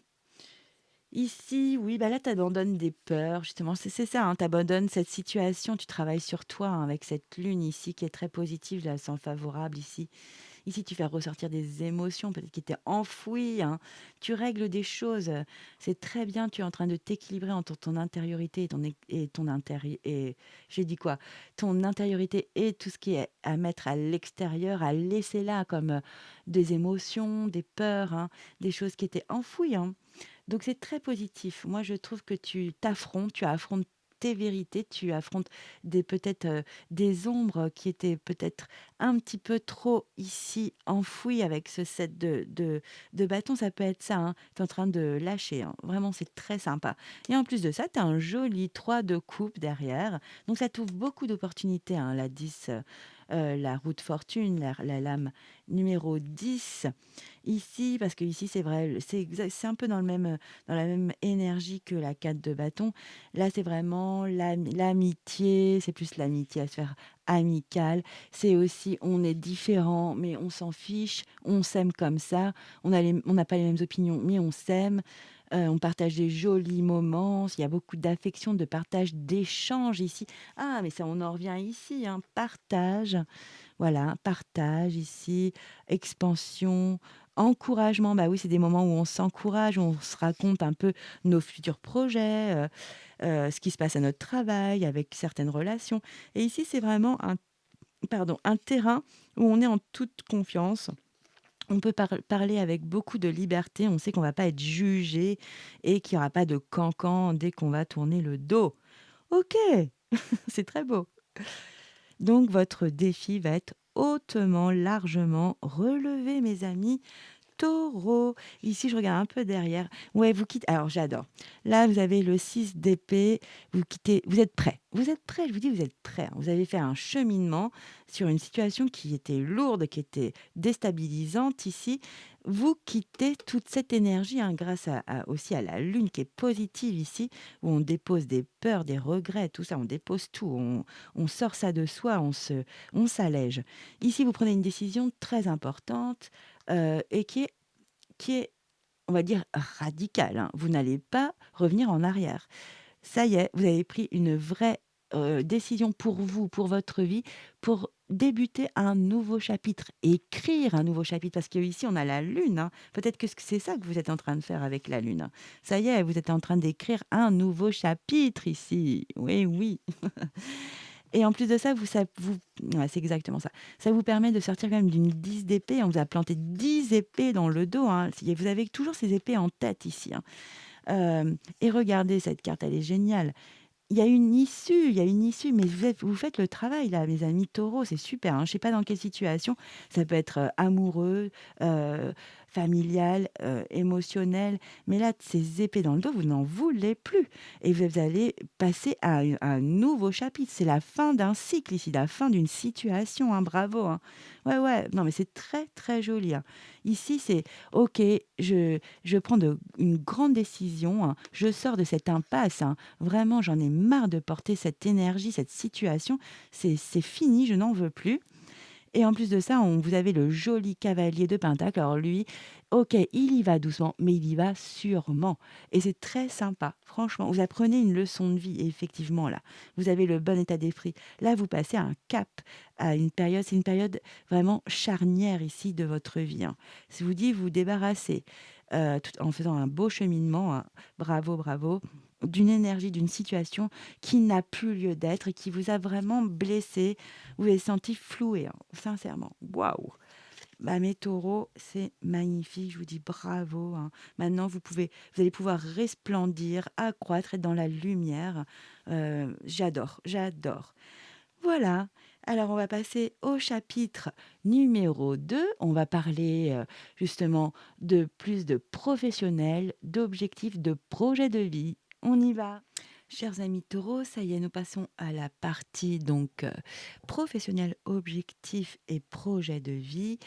Ici, oui, bah là, tu abandonnes des peurs, justement. C'est ça, hein, tu abandonnes cette situation, tu travailles sur toi, hein, avec cette lune ici qui est très positive, là, sans favorable ici. Ici, tu fais ressortir des émotions, peut-être qui étaient enfouies, hein. Tu règles des choses. C'est très bien, tu es en train de t'équilibrer entre ton intériorité et ton intérieur. Et j'ai dit quoi? Ton intériorité et tout ce qui est à mettre à l'extérieur, à laisser là, comme des émotions, des peurs, hein, des choses qui étaient enfouies, hein. Donc c'est très positif. Moi, je trouve que tu affrontes tes vérités, tu affrontes peut-être des ombres qui étaient peut-être un petit peu trop ici enfouies avec ce set de bâtons. Ça peut être ça, hein. Tu es en train de lâcher, hein. Vraiment, c'est très sympa. Et en plus de ça, tu as un joli 3 de coupe derrière. Donc ça t'ouvre beaucoup d'opportunités, hein, la 10, la roue de fortune, la lame numéro 10. Ici, parce que ici c'est vrai, c'est un peu dans la même énergie que la 4 de bâton. Là, c'est vraiment l'amitié, c'est plus l'amitié à se faire amicale. C'est aussi, on est différent, mais on s'en fiche, on s'aime comme ça. On n'a pas les mêmes opinions, mais on s'aime. On partage des jolis moments. Il y a beaucoup d'affection, de partage, d'échange ici. Ah, mais ça, on en revient ici, hein, partage. Voilà, partage ici, expansion, encouragement. Bah oui, c'est des moments où on s'encourage, où on se raconte un peu nos futurs projets, ce qui se passe à notre travail, avec certaines relations. Et ici, c'est vraiment un terrain où on est en toute confiance. On peut parler avec beaucoup de liberté. On sait qu'on va pas être jugé et qu'il n'y aura pas de cancan dès qu'on va tourner le dos. Ok, c'est très beau. Donc, votre défi va être hautement, largement relevé, mes amis. Taureau. Ici, je regarde un peu derrière. Ouais, vous quittez. Alors, j'adore. Là, vous avez le 6 d'épée. Vous quittez. Vous êtes prêt. Vous êtes prêt. Je vous dis, vous êtes prêt, hein. Vous avez fait un cheminement sur une situation qui était lourde, qui était déstabilisante ici. Vous quittez toute cette énergie, hein, grâce aussi à la lune qui est positive ici, où on dépose des peurs, des regrets, tout ça. On dépose tout. On sort ça de soi. On s'allège. Ici, vous prenez une décision très importante et qui est, on va dire, radicale, hein. Vous n'allez pas revenir en arrière. Ça y est, vous avez pris une vraie décision pour vous, pour votre vie, pour débuter un nouveau chapitre, écrire un nouveau chapitre. Parce qu'ici, on a la lune, hein. Peut-être que c'est ça que vous êtes en train de faire avec la lune, hein. Ça y est, vous êtes en train d'écrire un nouveau chapitre ici. Oui, oui. Et en plus de ça, ouais, c'est exactement ça. Ça vous permet de sortir quand même d'une 10 d'épée. On vous a planté 10 épées dans le dos, hein. Vous avez toujours ces épées en tête ici, hein. Et regardez cette carte, elle est géniale. Il y a une issue, mais vous faites le travail là, mes amis taureaux, c'est super, hein. Je ne sais pas dans quelle situation, ça peut être amoureux, euh, familial, émotionnel, mais là, ces épées dans le dos, vous n'en voulez plus. Et vous allez passer à un nouveau chapitre. C'est la fin d'un cycle ici, la fin d'une situation, hein. Bravo, hein. Ouais, ouais, non, mais c'est très, très joli, hein. Ici, c'est OK, je prends une grande décision, hein. Je sors de cette impasse, hein. Vraiment, j'en ai marre de porter cette énergie, cette situation. C'est fini, je n'en veux plus. Et en plus de ça, vous avez le joli cavalier de Pentacle. Alors lui, ok, il y va doucement, mais il y va sûrement. Et c'est très sympa, franchement. Vous apprenez une leçon de vie, et effectivement, là. Vous avez le bon état d'esprit. Là, vous passez à un cap, à une période. C'est une période vraiment charnière ici de votre vie, hein. Si vous dites, vous débarrassez, en faisant un beau cheminement, hein. Bravo, bravo, d'une énergie, d'une situation qui n'a plus lieu d'être et qui vous a vraiment blessé. Vous avez senti floué, hein, sincèrement. Waouh! Bah, mes taureaux, c'est magnifique. Je vous dis bravo, hein. Maintenant, vous allez pouvoir resplendir, accroître, être dans la lumière. J'adore, j'adore. Voilà. Alors, on va passer au chapitre numéro 2. On va parler justement de plus de professionnels, d'objectifs, de projets de vie. On y va. Chers amis taureaux, ça y est, nous passons à la partie donc professionnel, objectif et projet de vie.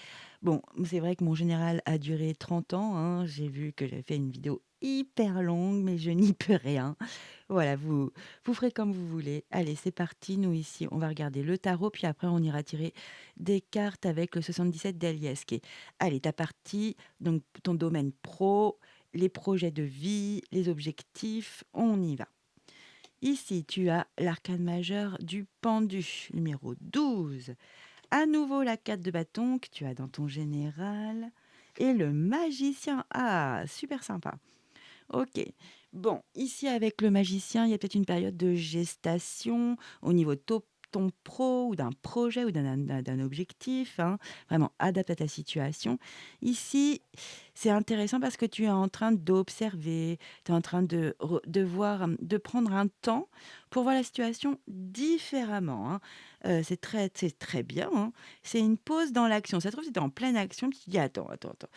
Bon, c'est vrai que mon général a duré 30 ans, hein. J'ai vu que j'avais fait une vidéo hyper longue, mais je n'y peux rien. Voilà, vous ferez comme vous voulez. Allez, c'est parti. Nous ici, on va regarder le tarot, puis après on ira tirer des cartes avec le 77 d'Eliesque. Allez, ta partie, donc ton domaine pro, les projets de vie, les objectifs, on y va. Ici, tu as l'arcane majeur du pendu, numéro 12. À nouveau, la 4 de bâton que tu as dans ton général. Et le magicien. Ah, super sympa. Ok. Bon, ici, avec le magicien, il y a peut-être une période de gestation au niveau de ton pro ou d'un projet ou d'un objectif, hein. Vraiment, adapte à ta situation. Ici, c'est intéressant parce que tu es en train d'observer, tu es en train de voir, de prendre un temps pour voir la situation différemment, hein. C'est très bien, hein. C'est une pause dans l'action. Ça se trouve, tu es en pleine action, tu te dis, attends, attends, attends,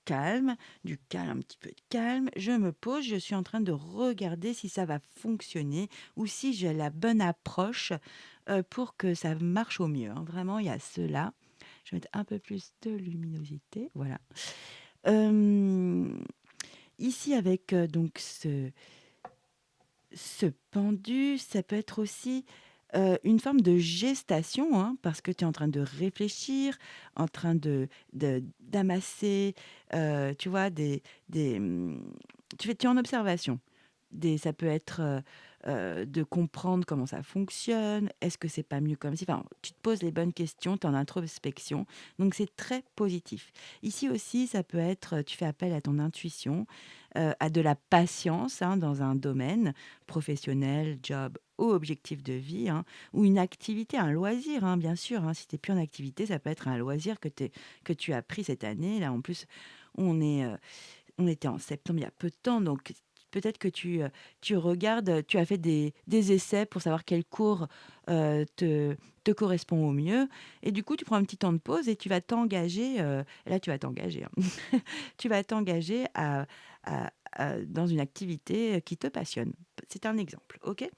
calme, du calme, un petit peu de calme. Je me pose, je suis en train de regarder si ça va fonctionner ou si j'ai la bonne approche pour que ça marche au mieux, hein. Vraiment, il y a cela. Je vais mettre un peu plus de luminosité. Voilà. Euh, Ici, avec donc ce pendu, ça peut être aussi une forme de gestation, hein, parce que tu es en train de réfléchir, en train d'amasser, tu vois, tu es en observation. Ça peut être de comprendre comment ça fonctionne. Est-ce que c'est pas mieux comme si, enfin, tu te poses les bonnes questions, tu es en introspection. Donc, c'est très positif. Ici aussi, ça peut être, tu fais appel à ton intuition, à de la patience, hein, dans un domaine professionnel, job ou objectif de vie, hein, ou une activité, un loisir, hein, bien sûr, hein. Si tu n'es plus en activité, ça peut être un loisir que tu as pris cette année. Là, en plus, on est, on était en septembre il y a peu de temps, donc peut-être que tu regardes, tu as fait des essais pour savoir quel cours te correspond au mieux. Et du coup, tu prends un petit temps de pause et tu vas t'engager. Là, tu vas t'engager, hein. Tu vas t'engager dans une activité qui te passionne. C'est un exemple, ok?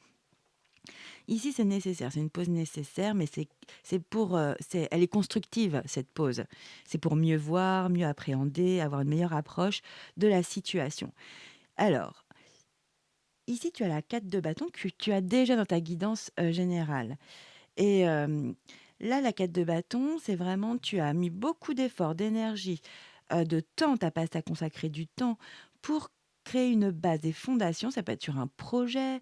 Ici, c'est nécessaire, c'est une pause nécessaire, mais elle est constructive, cette pause. C'est pour mieux voir, mieux appréhender, avoir une meilleure approche de la situation. Alors, ici, tu as la 4 de bâton que tu as déjà dans ta guidance générale. Et là, la 4 de bâton, c'est vraiment, tu as mis beaucoup d'efforts, d'énergie, de temps, tu as consacré du temps pour créer une base, des fondations. Ça peut être sur un projet,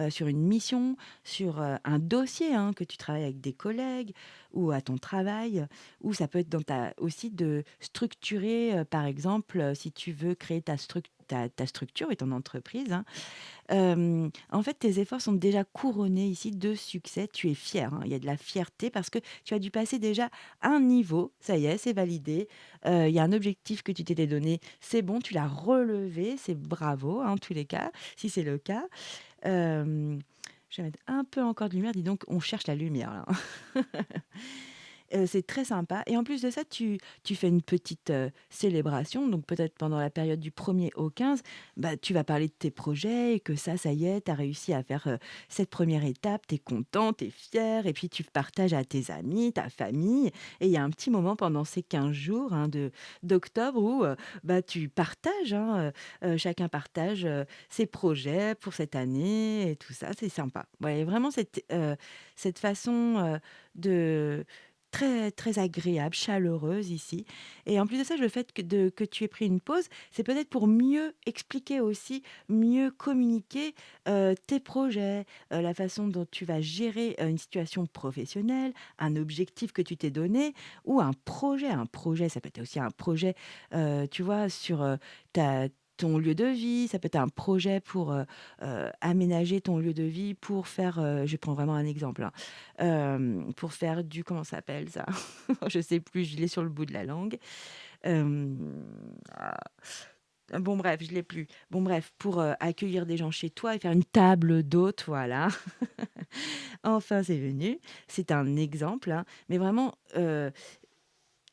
sur une mission, sur, un dossier, hein, que tu travailles avec des collègues ou à ton travail, ou ça peut être dans ta aussi de structurer, par exemple, si tu veux créer ta structure et ton entreprise, hein. En fait, tes efforts sont déjà couronnés ici de succès. Tu es fier, hein. Il y a de la fierté parce que tu as dû passer déjà un niveau. Ça y est, c'est validé. Il y a un objectif que tu t'étais donné. C'est bon, tu l'as relevé. C'est bravo, hein, en tous les cas, si c'est le cas. Hem, je vais mettre un peu encore de lumière. Dis donc, on cherche la lumière là, hein. C'est très sympa et en plus de ça, tu fais une petite, célébration, donc peut-être pendant la période du 1er au 15, bah, tu vas parler de tes projets et que ça y est, tu as réussi à faire, cette première étape, tu es content, tu es fier et puis tu partages à tes amis, ta famille et il y a un petit moment pendant ces 15 jours, hein, de d'octobre où, bah, tu partages, hein, chacun partage, ses projets pour cette année et tout ça, c'est sympa. Ouais, vraiment cette façon, de très, très agréable, chaleureuse ici et en plus de ça, le fait que tu aies pris une pause, c'est peut-être pour mieux expliquer aussi, mieux communiquer, tes projets, la façon dont tu vas gérer, une situation professionnelle, un objectif que tu t'es donné ou un projet. Un projet, ça peut être aussi un projet, tu vois, sur, ta ton lieu de vie, ça peut être un projet pour, aménager ton lieu de vie pour faire, je prends vraiment un exemple, hein, pour faire du comment ça s'appelle ça? Je sais plus, je l'ai sur le bout de la langue. Hem, ah, bon bref, je l'ai plus. Bon bref, pour, accueillir des gens chez toi et faire une table d'hôte, voilà. Enfin, c'est venu. C'est un exemple, hein, mais vraiment,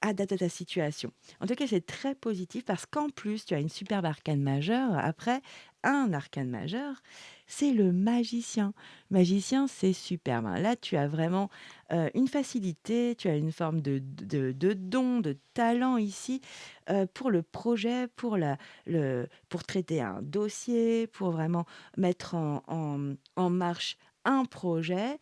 adapte à ta situation. En tout cas, c'est très positif parce qu'en plus, tu as une superbe arcane majeure. Après, un arcane majeur, c'est le magicien. Magicien, c'est superbe, hein. Là, tu as vraiment une facilité, tu as une forme de don, de talent ici pour le projet, pour traiter un dossier, pour vraiment mettre en marche un projet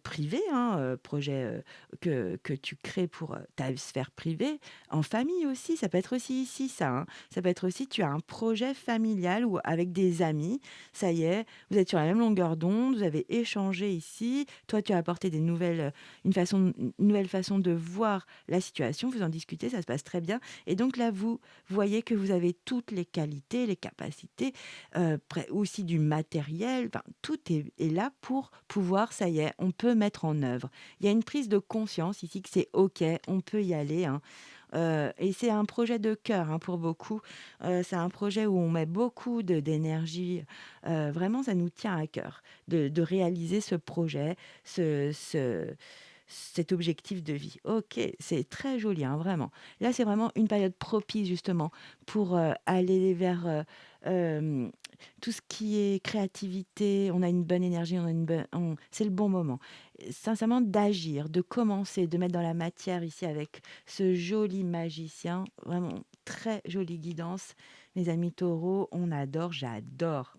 privé, hein, projet que tu crées pour, ta sphère privée, en famille aussi, ça peut être aussi ici ça, hein. Ça peut être aussi tu as un projet familial ou avec des amis, ça y est, vous êtes sur la même longueur d'onde, vous avez échangé ici. Toi, tu as apporté une nouvelle façon de voir la situation, vous en discutez, ça se passe très bien et donc là, vous voyez que vous avez toutes les qualités, les capacités, près aussi du matériel, enfin tout est là pour pouvoir, ça y est, on peut mettre en œuvre. Il y a une prise de conscience ici que c'est OK, on peut y aller, hein. Et c'est un projet de cœur, hein, pour beaucoup. C'est un projet où on met beaucoup d'énergie. Vraiment, ça nous tient à cœur de réaliser ce projet, cet objectif de vie. OK, c'est très joli, hein, vraiment. Là, c'est vraiment une période propice justement pour, aller vers, tout ce qui est créativité. On a une bonne énergie, on a une bonne c'est le bon moment. Sincèrement d'agir, de commencer, de mettre dans la matière ici avec ce joli magicien. Vraiment très jolie guidance. Mes amis taureaux, on adore, j'adore.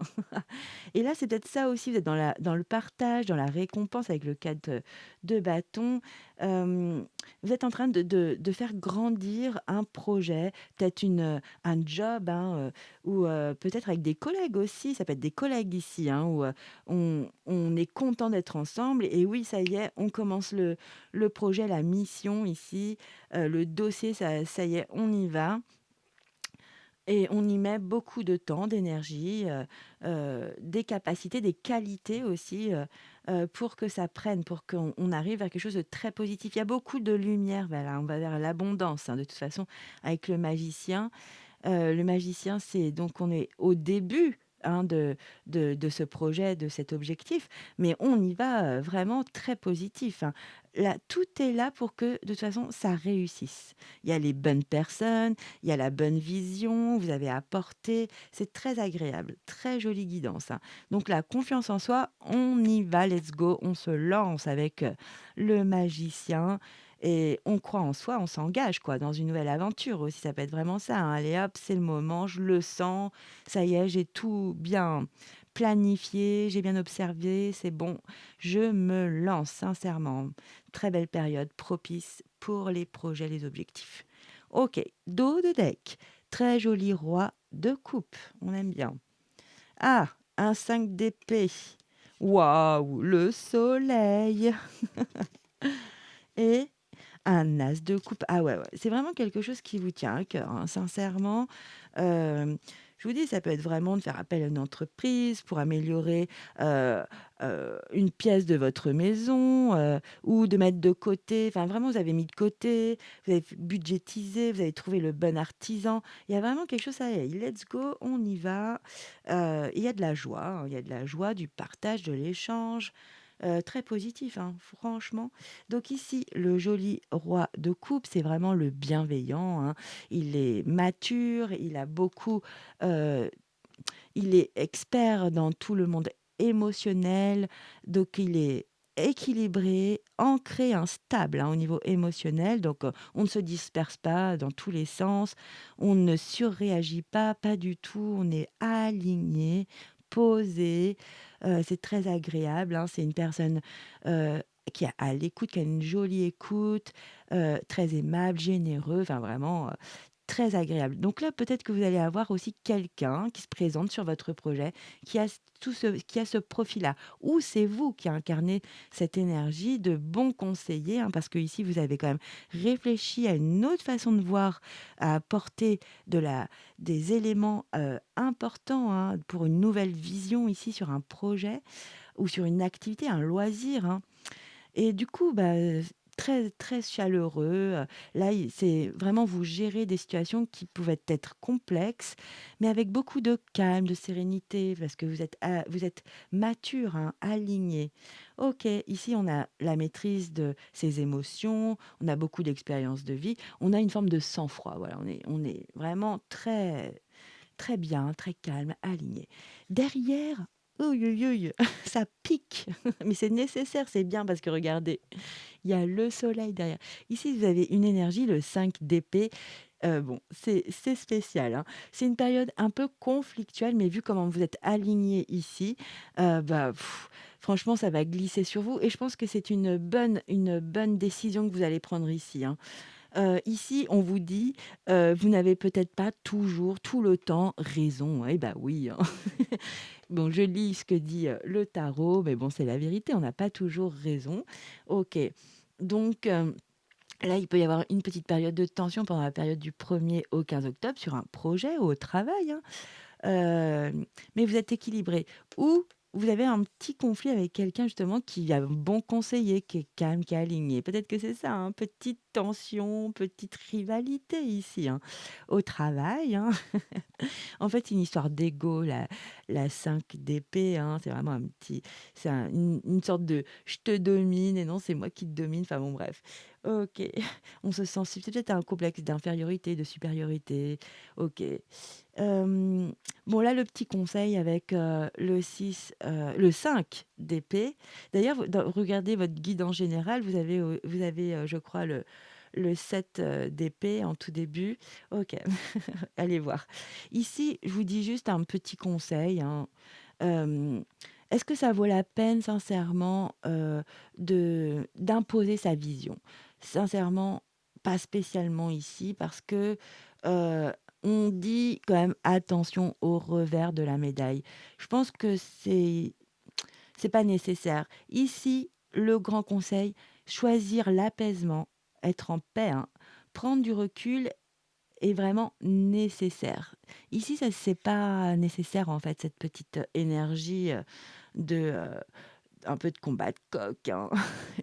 Et là, c'est peut-être ça aussi, vous êtes dans le partage, dans la récompense avec le 4 de bâton. Vous êtes en train de faire grandir un projet, peut-être un job, hein, ou peut-être avec des collègues aussi. Ça peut être des collègues ici, hein, où on est content d'être ensemble. Et oui, ça y est, on commence le projet, la mission ici, le dossier, ça y est, on y va. Et on y met beaucoup de temps, d'énergie, des capacités, des qualités aussi, pour que ça prenne, pour qu'on arrive à quelque chose de très positif. Il y a beaucoup de lumière, voilà, on va vers l'abondance, hein, de toute façon avec le magicien. Le magicien, c'est donc on est au début, hein, de ce projet, de cet objectif, mais on y va, vraiment très positif, hein. Là, tout est là pour que, de toute façon, ça réussisse. Il y a les bonnes personnes, il y a la bonne vision, vous avez apporté, c'est très agréable, très jolie guidance, hein. Donc la confiance en soi, on y va, let's go, on se lance avec, le magicien et on croit en soi, on s'engage quoi, dans une nouvelle aventure aussi, ça peut être vraiment ça, hein. Allez hop, c'est le moment, je le sens, ça y est, j'ai tout bien planifié, j'ai bien observé, c'est bon, je me lance sincèrement. Très belle période propice pour les projets, les objectifs. OK, dos de deck, très joli roi de coupe, on aime bien. Ah, un 5 d'épée. Waouh, le soleil. Et un as de coupe. Ah ouais, ouais, c'est vraiment quelque chose qui vous tient à cœur, hein, sincèrement. Euh, je vous dis, ça peut être vraiment de faire appel à une entreprise pour améliorer euh, une pièce de votre maison ou de mettre de côté. Enfin, vraiment, vous avez mis de côté, vous avez budgétisé, vous avez trouvé le bon artisan. Il y a vraiment quelque chose à y aller. Let's go, on y va. Il y a de la joie, hein, il y a de la joie, du partage, de l'échange. Très positif, hein, franchement. Donc ici, le joli roi de coupe, c'est vraiment le bienveillant, hein. Il est mature, euh, il est expert dans tout le monde émotionnel, donc il est équilibré, ancré, stable, hein, au niveau émotionnel. Donc on ne se disperse pas dans tous les sens, on ne surréagit pas, pas du tout, on est aligné, posé. C'est très agréable, hein. C'est une personne qui est à l'écoute, qui a une jolie écoute, très aimable, généreux, enfin vraiment très agréable. Donc là, peut-être que vous allez avoir aussi quelqu'un qui se présente sur votre projet, qui a ce profil-là. Ou c'est vous qui incarnez cette énergie de bon conseiller, hein, parce que ici, vous avez quand même réfléchi à une autre façon de voir, à apporter des éléments importants, hein, pour une nouvelle vision ici sur un projet ou sur une activité, un loisir, hein. Et du coup, bah, très très chaleureux, là, il c'est vraiment vous gérez des situations qui pouvaient être complexes, mais avec beaucoup de calme, de sérénité, parce que vous êtes mature, hein, aligné. OK, ici, on a la maîtrise de ses émotions, on a beaucoup d'expérience de vie, on a une forme de sang-froid, voilà, on est vraiment très très bien, très calme, aligné. Derrière, ouïe, ouïe, ouïe, ça pique, mais c'est nécessaire, c'est bien parce que regardez, il y a le soleil derrière. Ici, vous avez une énergie, le 5 d'épée. Bon, c'est spécial, hein. C'est une période un peu conflictuelle, mais vu comment vous êtes alignés ici, bah, franchement, ça va glisser sur vous et je pense que c'est une bonne décision que vous allez prendre ici, hein. Ici, on vous dit, vous n'avez peut-être pas toujours, tout le temps, raison. Eh bah oui, hein. Bon, je lis ce que dit, le tarot, mais bon, c'est la vérité, on n'a pas toujours raison. OK. Donc, là, il peut y avoir une petite période de tension pendant la période du 1er au 15 octobre sur un projet ou au travail, hein. Mais vous êtes équilibré. Ou vous avez un petit conflit avec quelqu'un justement qui a un bon conseiller, qui est calme, qui est aligné. Peut-être que c'est ça, hein, petite tension, petite rivalité ici, hein. Au travail, hein. En fait, c'est une histoire d'ego, la 5 d'épée, hein, c'est vraiment une sorte de je te domine et non, c'est moi qui te domine. Enfin bon, bref. Ok, on se sent, c'est peut-être un complexe d'infériorité, de supériorité. Ok. Bon, là, le petit conseil avec le 5 d'épée. D'ailleurs, regardez votre guide en général, vous avez je crois, le 7 d'épée en tout début. Ok, allez voir. Ici, je vous dis juste un petit conseil, hein. Euh, Est-ce que ça vaut la peine, sincèrement, d'imposer sa vision? Sincèrement, pas spécialement ici, parce que on dit quand même attention au revers de la médaille. Je pense que c'est pas nécessaire. Ici, le grand conseil, choisir l'apaisement, être en paix, hein, prendre du recul est vraiment nécessaire. Ici, ça c'est pas nécessaire en fait, cette petite énergie de un peu de combat de coq, hein,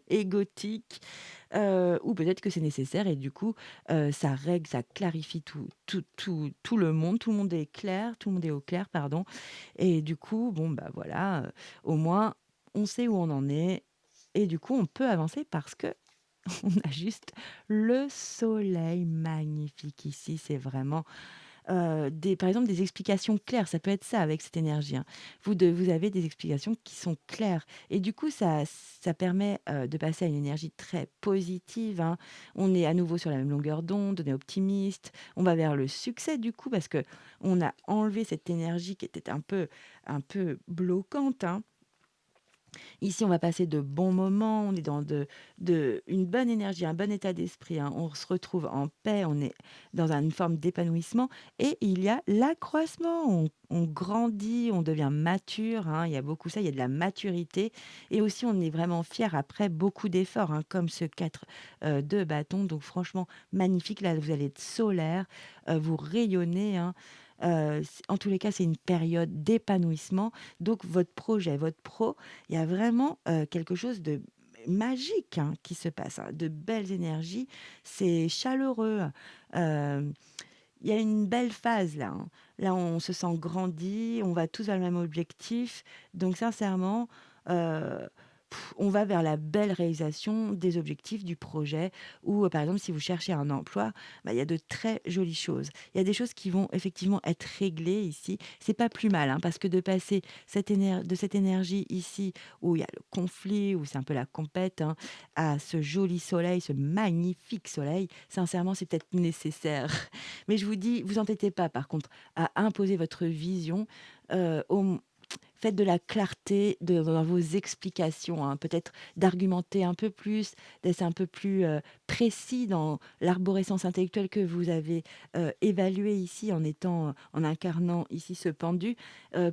égotique, ou peut-être que c'est nécessaire et du coup, ça règle, ça clarifie tout le monde est clair, tout le monde est au clair, pardon. Et du coup, bon bah voilà, au moins on sait où on en est et du coup on peut avancer parce que on a juste le soleil magnifique ici. C'est vraiment par exemple, des explications claires. Ça peut être ça avec cette énergie, hein. Vous avez des explications qui sont claires. Et du coup, ça permet de passer à une énergie très positive, hein. On est à nouveau sur la même longueur d'onde, on est optimiste. On va vers le succès, du coup, parce que on a enlevé cette énergie qui était un peu bloquante, hein. Ici, on va passer de bons moments, on est dans une bonne énergie, un bon état d'esprit, hein. On se retrouve en paix, on est dans une forme d'épanouissement et il y a l'accroissement. On grandit, on devient mature, hein. Il y a beaucoup ça, il y a de la maturité et aussi on est vraiment fier après beaucoup d'efforts, hein, comme ce 4 de bâton. Donc franchement, magnifique. Là, vous allez être solaire, vous rayonnez, hein. En tous les cas, c'est une période d'épanouissement. Donc votre projet, votre pro, il y a vraiment, quelque chose de magique, hein, qui se passe, hein, de belles énergies. C'est chaleureux, hem, il y a une belle phase là, hein. Là, on se sent grandi, on va tous vers le même objectif. Donc sincèrement, heu, on va vers la belle réalisation des objectifs du projet ou, par exemple, si vous cherchez un emploi, bah, il y a de très jolies choses. Il y a des choses qui vont effectivement être réglées ici. C'est pas plus mal, hein, parce que de passer de cette énergie ici, où il y a le conflit, où c'est un peu la compète, hein, à ce joli soleil, ce magnifique soleil, sincèrement, c'est peut-être nécessaire. Mais je vous dis, vous entêtez pas par contre à imposer votre vision, au faites de la clarté dans vos explications, hein, peut-être d'argumenter un peu plus, d'être un peu plus, précis dans l'arborescence intellectuelle que vous avez, évaluée ici en incarnant ici ce pendu,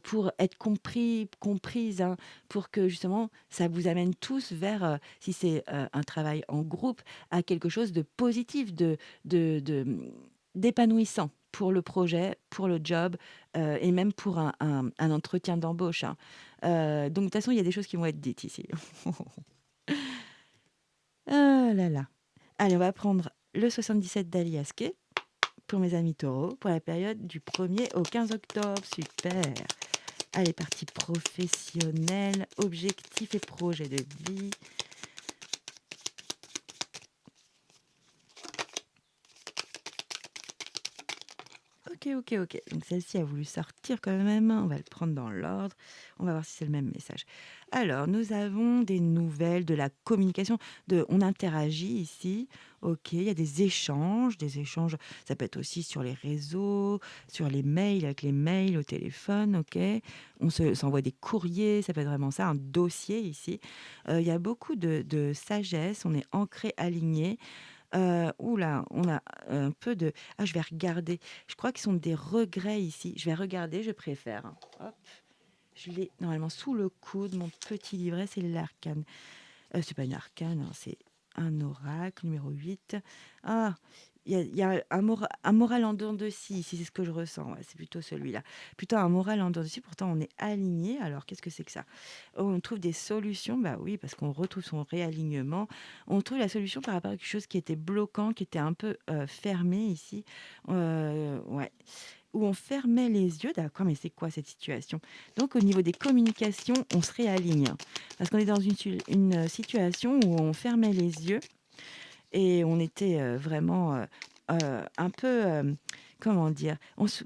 pour être comprise, hein, pour que justement ça vous amène tous vers, si c'est, un travail en groupe, à quelque chose de positif, d'épanouissant pour le projet, pour le job, et même pour un entretien d'embauche, hein. Donc de toute façon, il y a des choses qui vont être dites ici. Ah là là. Allez, on va prendre le 77 d'Aliasqué pour mes amis taureaux, pour la période du 1er au 15 octobre. Super. Allez, partie professionnelle, objectifs et projets de vie. OK, OK, OK. Donc celle-ci a voulu sortir quand même. On va le prendre dans l'ordre. On va voir si c'est le même message. Alors, nous avons des nouvelles, de la communication, on interagit ici. OK, il y a des échanges. Des échanges, ça peut être aussi sur les réseaux, sur les mails, avec les mails au téléphone. OK, s'envoie des courriers. Ça peut être vraiment ça, un dossier ici. Il y a beaucoup de sagesse. On est ancré, aligné. Ouh là, on a un peu de je vais regarder. Je crois qu'ils sont des regrets ici. Je vais regarder, je préfère, hein. Hop, je l'ai normalement sous le coude, mon petit livret, c'est l'arcane. C'est pas une arcane, hein, c'est un oracle numéro 8. Ah, il y a un moral en dents de scie, si c'est ce que je ressens, ouais, c'est plutôt celui-là. Plutôt un moral en dents de scie, pourtant on est aligné. Alors qu'est-ce que c'est que ça? Oh, on trouve des solutions, bah oui, parce qu'on retrouve son réalignement. On trouve la solution par rapport à quelque chose qui était bloquant, qui était un peu, fermé ici. Ouais, où on fermait les yeux, d'accord, mais c'est quoi cette situation? Donc au niveau des communications, on se réaligne, hein, parce qu'on est dans une situation où on fermait les yeux et on était, vraiment, un peu, comment dire?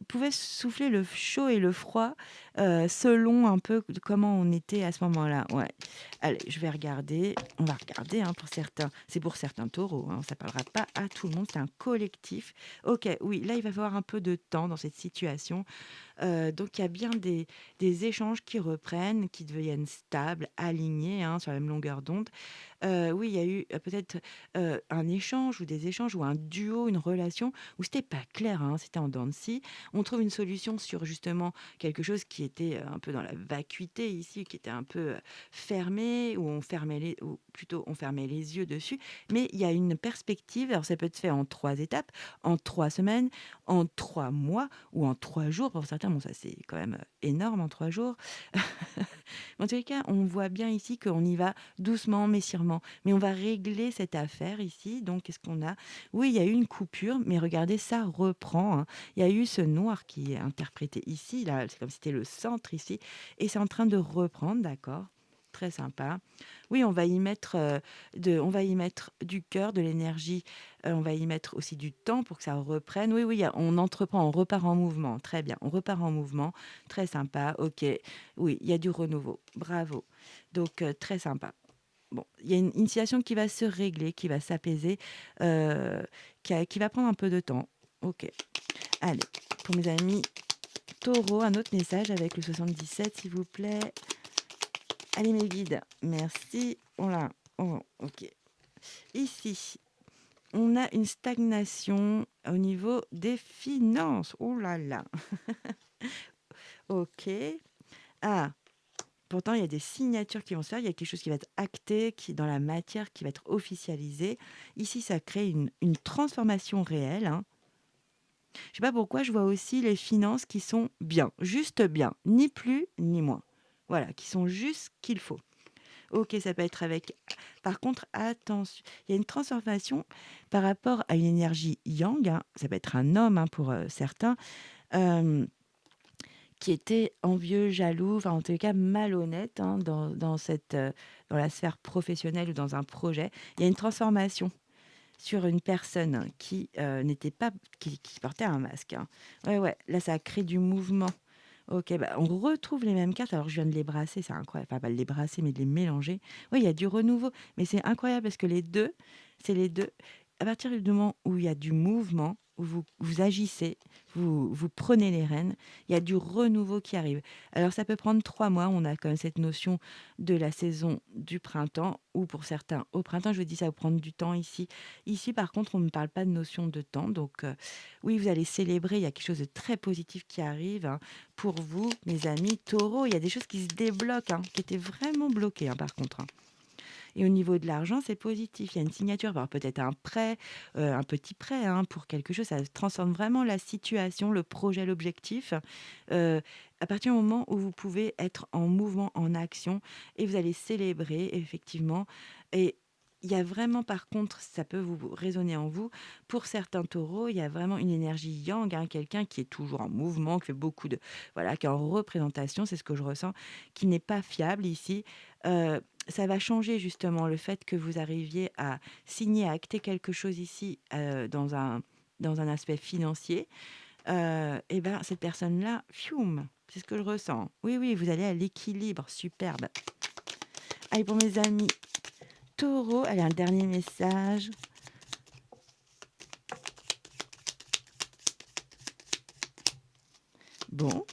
Pouvait souffler le chaud et le froid, selon un peu comment on était à ce moment-là. Ouais. Allez, je vais regarder, on va regarder, hein, pour certains. C'est pour certains taureaux, hein, ça ne parlera pas à tout le monde, c'est un collectif. OK, oui, là, il va falloir un peu de temps dans cette situation. Donc il y a bien des échanges qui reprennent, qui deviennent stables, alignés, hein, sur la même longueur d'onde. Oui, il y a eu, peut-être, un échange ou des échanges ou un duo, une relation où c'était pas clair, hein, c'était en dents de scie. On trouve une solution sur justement quelque chose qui était, un peu dans la vacuité ici, qui était un peu, fermé, où ou plutôt on fermait les yeux dessus. Mais il y a une perspective, alors ça peut être fait en 3 étapes, en 3 semaines, en 3 mois ou en 3 jours pour certains. Bon, ça c'est quand même, énorme en 3 jours. En tous les cas, on voit bien ici qu'on y va doucement mais sûrement. Mais on va régler cette affaire ici. Donc, qu'est-ce qu'on a? Oui, il y a eu une coupure, mais regardez, ça reprend, hein. Il y a eu ce noir qui est interprété ici, là, c'est comme si c'était le centre ici, et c'est en train de reprendre, d'accord? Très sympa. Oui, on va y mettre du cœur, de l'énergie, on va y mettre aussi du temps pour que ça reprenne. Oui, oui, on entreprend, on repart en mouvement. Très bien, on repart en mouvement. Très sympa, OK. Oui, il y a du renouveau. Bravo. Donc, très sympa. Bon, il y a une situation qui va se régler, qui va s'apaiser, heu, qui va prendre un peu de temps. OK. Allez, pour mes amis taureaux, un autre message avec le 77, s'il vous plaît. Allez mes guides, merci. Oh là, oh, OK. Ici, on a une stagnation au niveau des finances. Oh là là. OK. Ah, pourtant il y a des signatures qui vont se faire, il y a quelque chose qui va être acté, qui dans la matière, qui va être officialisé. Ici, ça crée une transformation réelle, hein. Je sais pas pourquoi, je vois aussi les finances qui sont bien, juste bien, ni plus ni moins. Voilà, qui sont juste ce qu'il faut. OK, ça peut être avec par contre, attention, il y a une transformation par rapport à une énergie yang, hein, ça peut être un homme, hein, pour, certains, hem, qui était envieux, jaloux, enfin, en tous les cas, malhonnête, hein, dans cette, dans la sphère professionnelle ou dans un projet. Il y a une transformation sur une personne qui, n'était pas qui portait un masque, hein. Ouais, ouais, là, ça a créé du mouvement. OK, bah, on retrouve les mêmes cartes, alors je viens de les brasser, c'est incroyable, enfin pas de les brasser, mais de les mélanger. Oui, il y a du renouveau, mais c'est incroyable parce que les 2, c'est les 2. À partir du moment où il y a du mouvement, où vous agissez, vous prenez les rênes, il y a du renouveau qui arrive. Alors ça peut prendre 3 mois, on a quand même cette notion de la saison du printemps ou pour certains au printemps, je vous dis ça va prendre du temps ici. Ici par contre, on ne parle pas de notion de temps donc oui, vous allez célébrer, il y a quelque chose de très positif qui arrive, hein. Pour vous, mes amis taureaux, il y a des choses qui se débloquent, hein, qui étaient vraiment bloquées, hein, par contre, hein. Et au niveau de l'argent, c'est positif. Il y a une signature, alors peut-être un prêt, un petit prêt, hein, pour quelque chose. Ça transforme vraiment la situation, le projet, l'objectif. Euh, à partir du moment où vous pouvez être en mouvement, en action, et vous allez célébrer, effectivement. Et il y a vraiment, par contre, ça peut vous résonner en vous. Pour certains taureaux, il y a vraiment une énergie yang, hein, quelqu'un qui est toujours en mouvement, qui fait beaucoup de... Voilà, qui est en représentation, c'est ce que je ressens, qui n'est pas fiable ici. Euh, Ça va changer justement le fait que vous arriviez à signer, à acter quelque chose ici, dans un aspect financier, et ben, cette personne-là, fioum, c'est ce que je ressens. Oui, oui, vous allez à l'équilibre, superbe. Allez, pour mes amis taureaux, allez, un dernier message. Bon,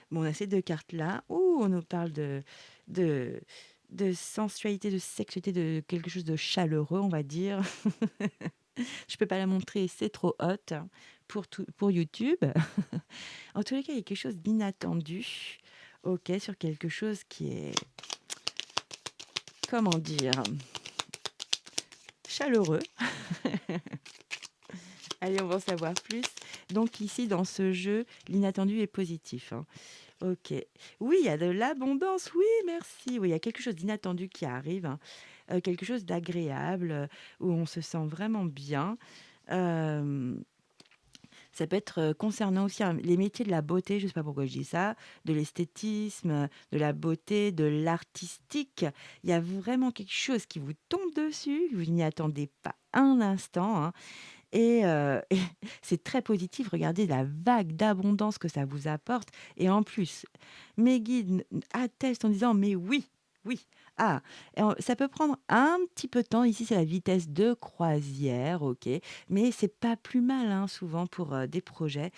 bon, on a ces deux cartes-là. Ouh, on nous parle de, de sensualité, de sexualité, de quelque chose de chaleureux, on va dire. Je peux pas la montrer, c'est trop hot pour YouTube. En tous les cas, il y a quelque chose d'inattendu, OK, sur quelque chose qui est, comment dire? Chaleureux. Allez, on va en savoir plus. Donc ici, dans ce jeu, l'inattendu est positif, hein. OK. Oui, il y a de l'abondance, oui, merci. Oui, il y a quelque chose d'inattendu qui arrive, hein, quelque chose d'agréable, où on se sent vraiment bien. Hem Ça peut être, concernant aussi, hein, les métiers de la beauté, je ne sais pas pourquoi je dis ça, de l'esthétisme, de la beauté, de l'artistique. Il y a vraiment quelque chose qui vous tombe dessus, vous n'y attendez pas un instant, hein, et c'est très positif. Regardez la vague d'abondance que ça vous apporte et en plus, mes guides attestent en disant: «Mais oui, oui, ah» ça peut prendre un petit peu de temps. Ici, c'est la vitesse de croisière, OK, mais c'est pas plus mal, hein, souvent pour, des projets.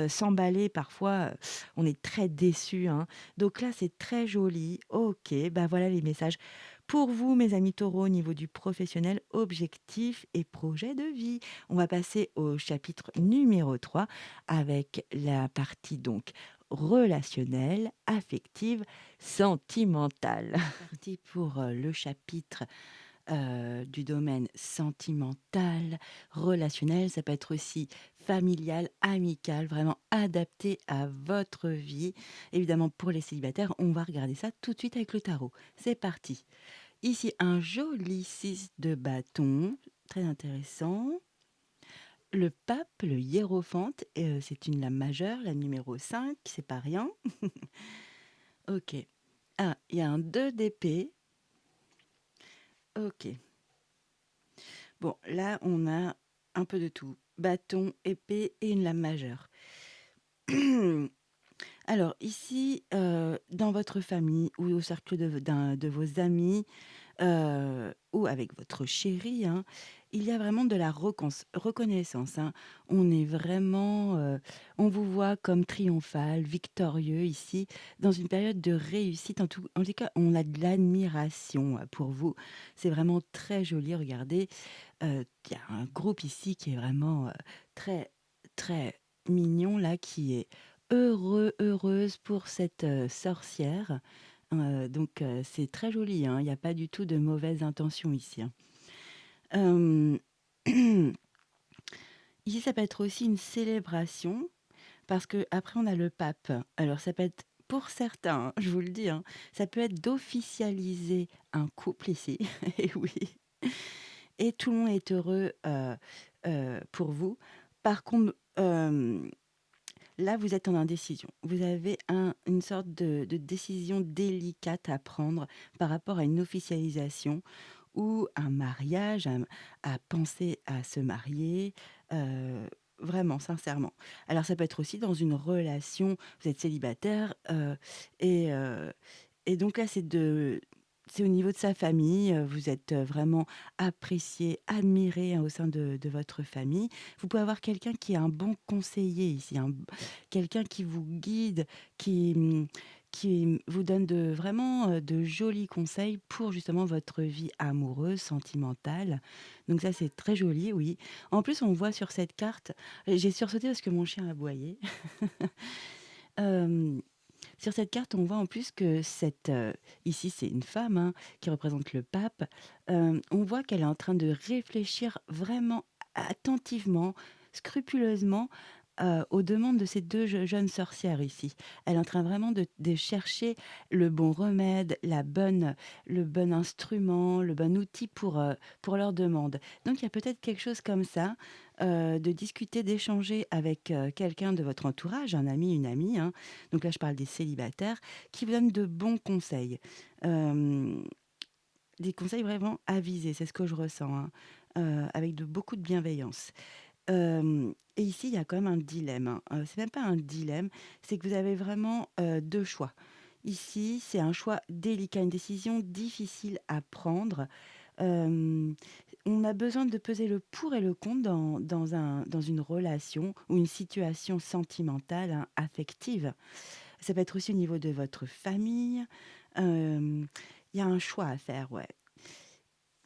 S'emballer parfois, on est très déçu, hein. Donc là, c'est très joli. OK, bah, voilà les messages pour vous, mes amis taureaux, au niveau du professionnel, objectif et projet de vie. On va passer au chapitre numéro 3 avec la partie donc relationnelle, affective, sentimentale. Parti pour le chapitre du domaine sentimental, relationnel, ça peut être aussi familial, amical, vraiment adapté à votre vie. Évidemment, pour les célibataires, on va regarder ça tout de suite avec le tarot. C'est parti. Ici, un joli 6 de bâton, très intéressant. Le pape, le hiérophante, c'est une lame majeure, la numéro 5, c'est pas rien. OK. Ah, il y a un 2 d'épée. OK. Bon, là, on a un peu de tout. Bâton, épée et une lame majeure. Alors ici, dans votre famille ou au cercle de vos amis, ou avec votre chéri, hein, Il y a vraiment de la reconnaissance, hein. On est vraiment, on vous voit comme triomphal, victorieux ici, dans une période de réussite. En tout cas, on a de l'admiration, pour vous. C'est vraiment très joli, regardez, il y a un groupe ici qui est vraiment, très, très mignon là, qui est heureuse pour cette, sorcière. Donc c'est très joli, hein. Il y a pas du tout de mauvaises intentions ici, hein. Hem, Ici, ça peut être aussi une célébration parce que après on a le pape. Alors ça peut être pour certains, hein, je vous le dis, hein, ça peut être d'officialiser un couple ici et oui, et tout le monde est heureux, pour vous. Par contre, là, vous êtes en indécision. Vous avez une sorte de décision délicate à prendre par rapport à une officialisation ou un mariage, à penser à se marier, heu, vraiment, sincèrement. Alors ça peut être aussi dans une relation, vous êtes célibataire, et heu et donc là, c'est au niveau de sa famille, vous êtes, vraiment apprécié, admiré, hein, au sein de votre famille. Vous pouvez avoir quelqu'un qui est un bon conseiller ici, quelqu'un qui vous guide, qui vous donne vraiment, de jolis conseils pour justement votre vie amoureuse, sentimentale. Donc ça, c'est très joli, oui. En plus, on voit sur cette carte, j'ai sursauté parce que mon chien a aboyé. Hem, Sur cette carte, on voit en plus que ici, c'est une femme, hein, qui représente le pape. On voit qu'elle est en train de réfléchir vraiment attentivement, scrupuleusement, aux demandes de ces 2 jeunes sorcières ici. Elle est en train vraiment de chercher le bon remède, le bon instrument, le bon outil pour leurs demandes. Donc il y a peut-être quelque chose comme ça, de discuter, d'échanger avec, quelqu'un de votre entourage, un ami, une amie, hein. Donc là, je parle des célibataires qui vous donnent de bons conseils. Hem, des conseils vraiment avisés, c'est ce que je ressens, hein, avec beaucoup de bienveillance. Et ici, il y a quand même un dilemme, hein. C'est même pas un dilemme, c'est que vous avez vraiment, 2 choix. Ici, c'est un choix délicat, une décision difficile à prendre. Hem, on a besoin de peser le pour et le contre dans une relation ou une situation sentimentale, hein, affective. Ça peut être aussi au niveau de votre famille. Hem, il y a un choix à faire, ouais.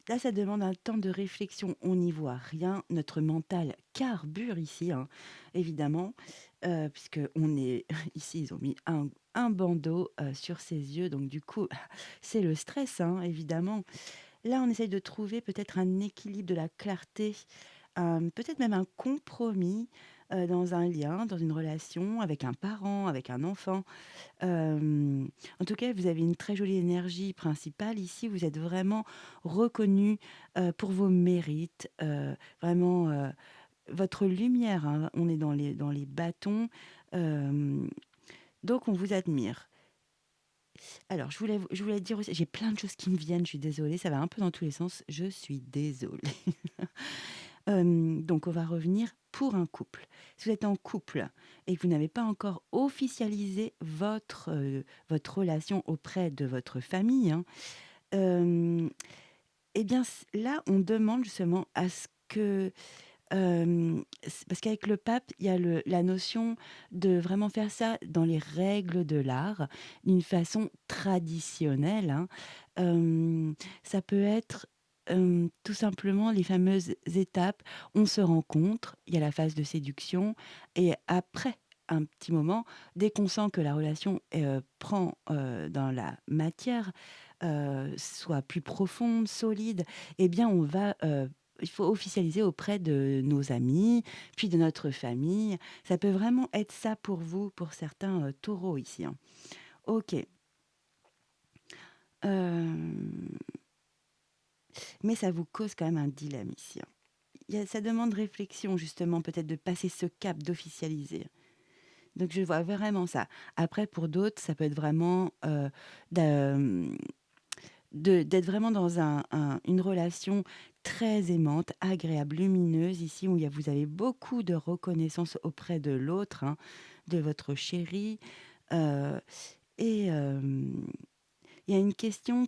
Là, ça demande un temps de réflexion. On n'y voit rien. Notre mental carbure ici, hein, évidemment, puisque on est ici, ils ont mis un bandeau, sur ses yeux, donc du coup, c'est le stress, hein, évidemment. Là, on essaye de trouver peut-être un équilibre, de la clarté, peut-être même un compromis, dans un lien, dans une relation avec un parent, avec un enfant. En tout cas, vous avez une très jolie énergie principale ici. Vous êtes vraiment reconnu, pour vos mérites, vraiment, votre lumière, hein. On est dans les bâtons, hem, donc on vous admire. Alors je voulais dire aussi, j'ai plein de choses qui me viennent, je suis désolée, ça va un peu dans tous les sens, je suis désolée. Donc on va revenir pour un couple. Si vous êtes en couple et que vous n'avez pas encore officialisé votre relation auprès de votre famille, hein, hem, et bien là, on demande justement à ce que, parce qu'avec le pape, il y a la notion de vraiment faire ça dans les règles de l'art, d'une façon traditionnelle, hein. Ça peut être, tout simplement les fameuses étapes. On se rencontre, il y a la phase de séduction et après un petit moment, dès qu'on sent que la relation, prend, dans la matière, soit plus profonde, solide, eh bien il faut officialiser auprès de nos amis, puis de notre famille. Ça peut vraiment être ça pour vous, pour certains, taureaux ici, hein. OK. Hem, mais ça vous cause quand même un dilemme ici, hein. Ça demande réflexion justement, peut-être de passer ce cap, d'officialiser. Donc je vois vraiment ça. Après pour d'autres, ça peut être vraiment, d'être vraiment dans une relation très aimante, agréable, lumineuse ici où vous avez beaucoup de reconnaissance auprès de l'autre, hein, de votre chéri, et il y a une question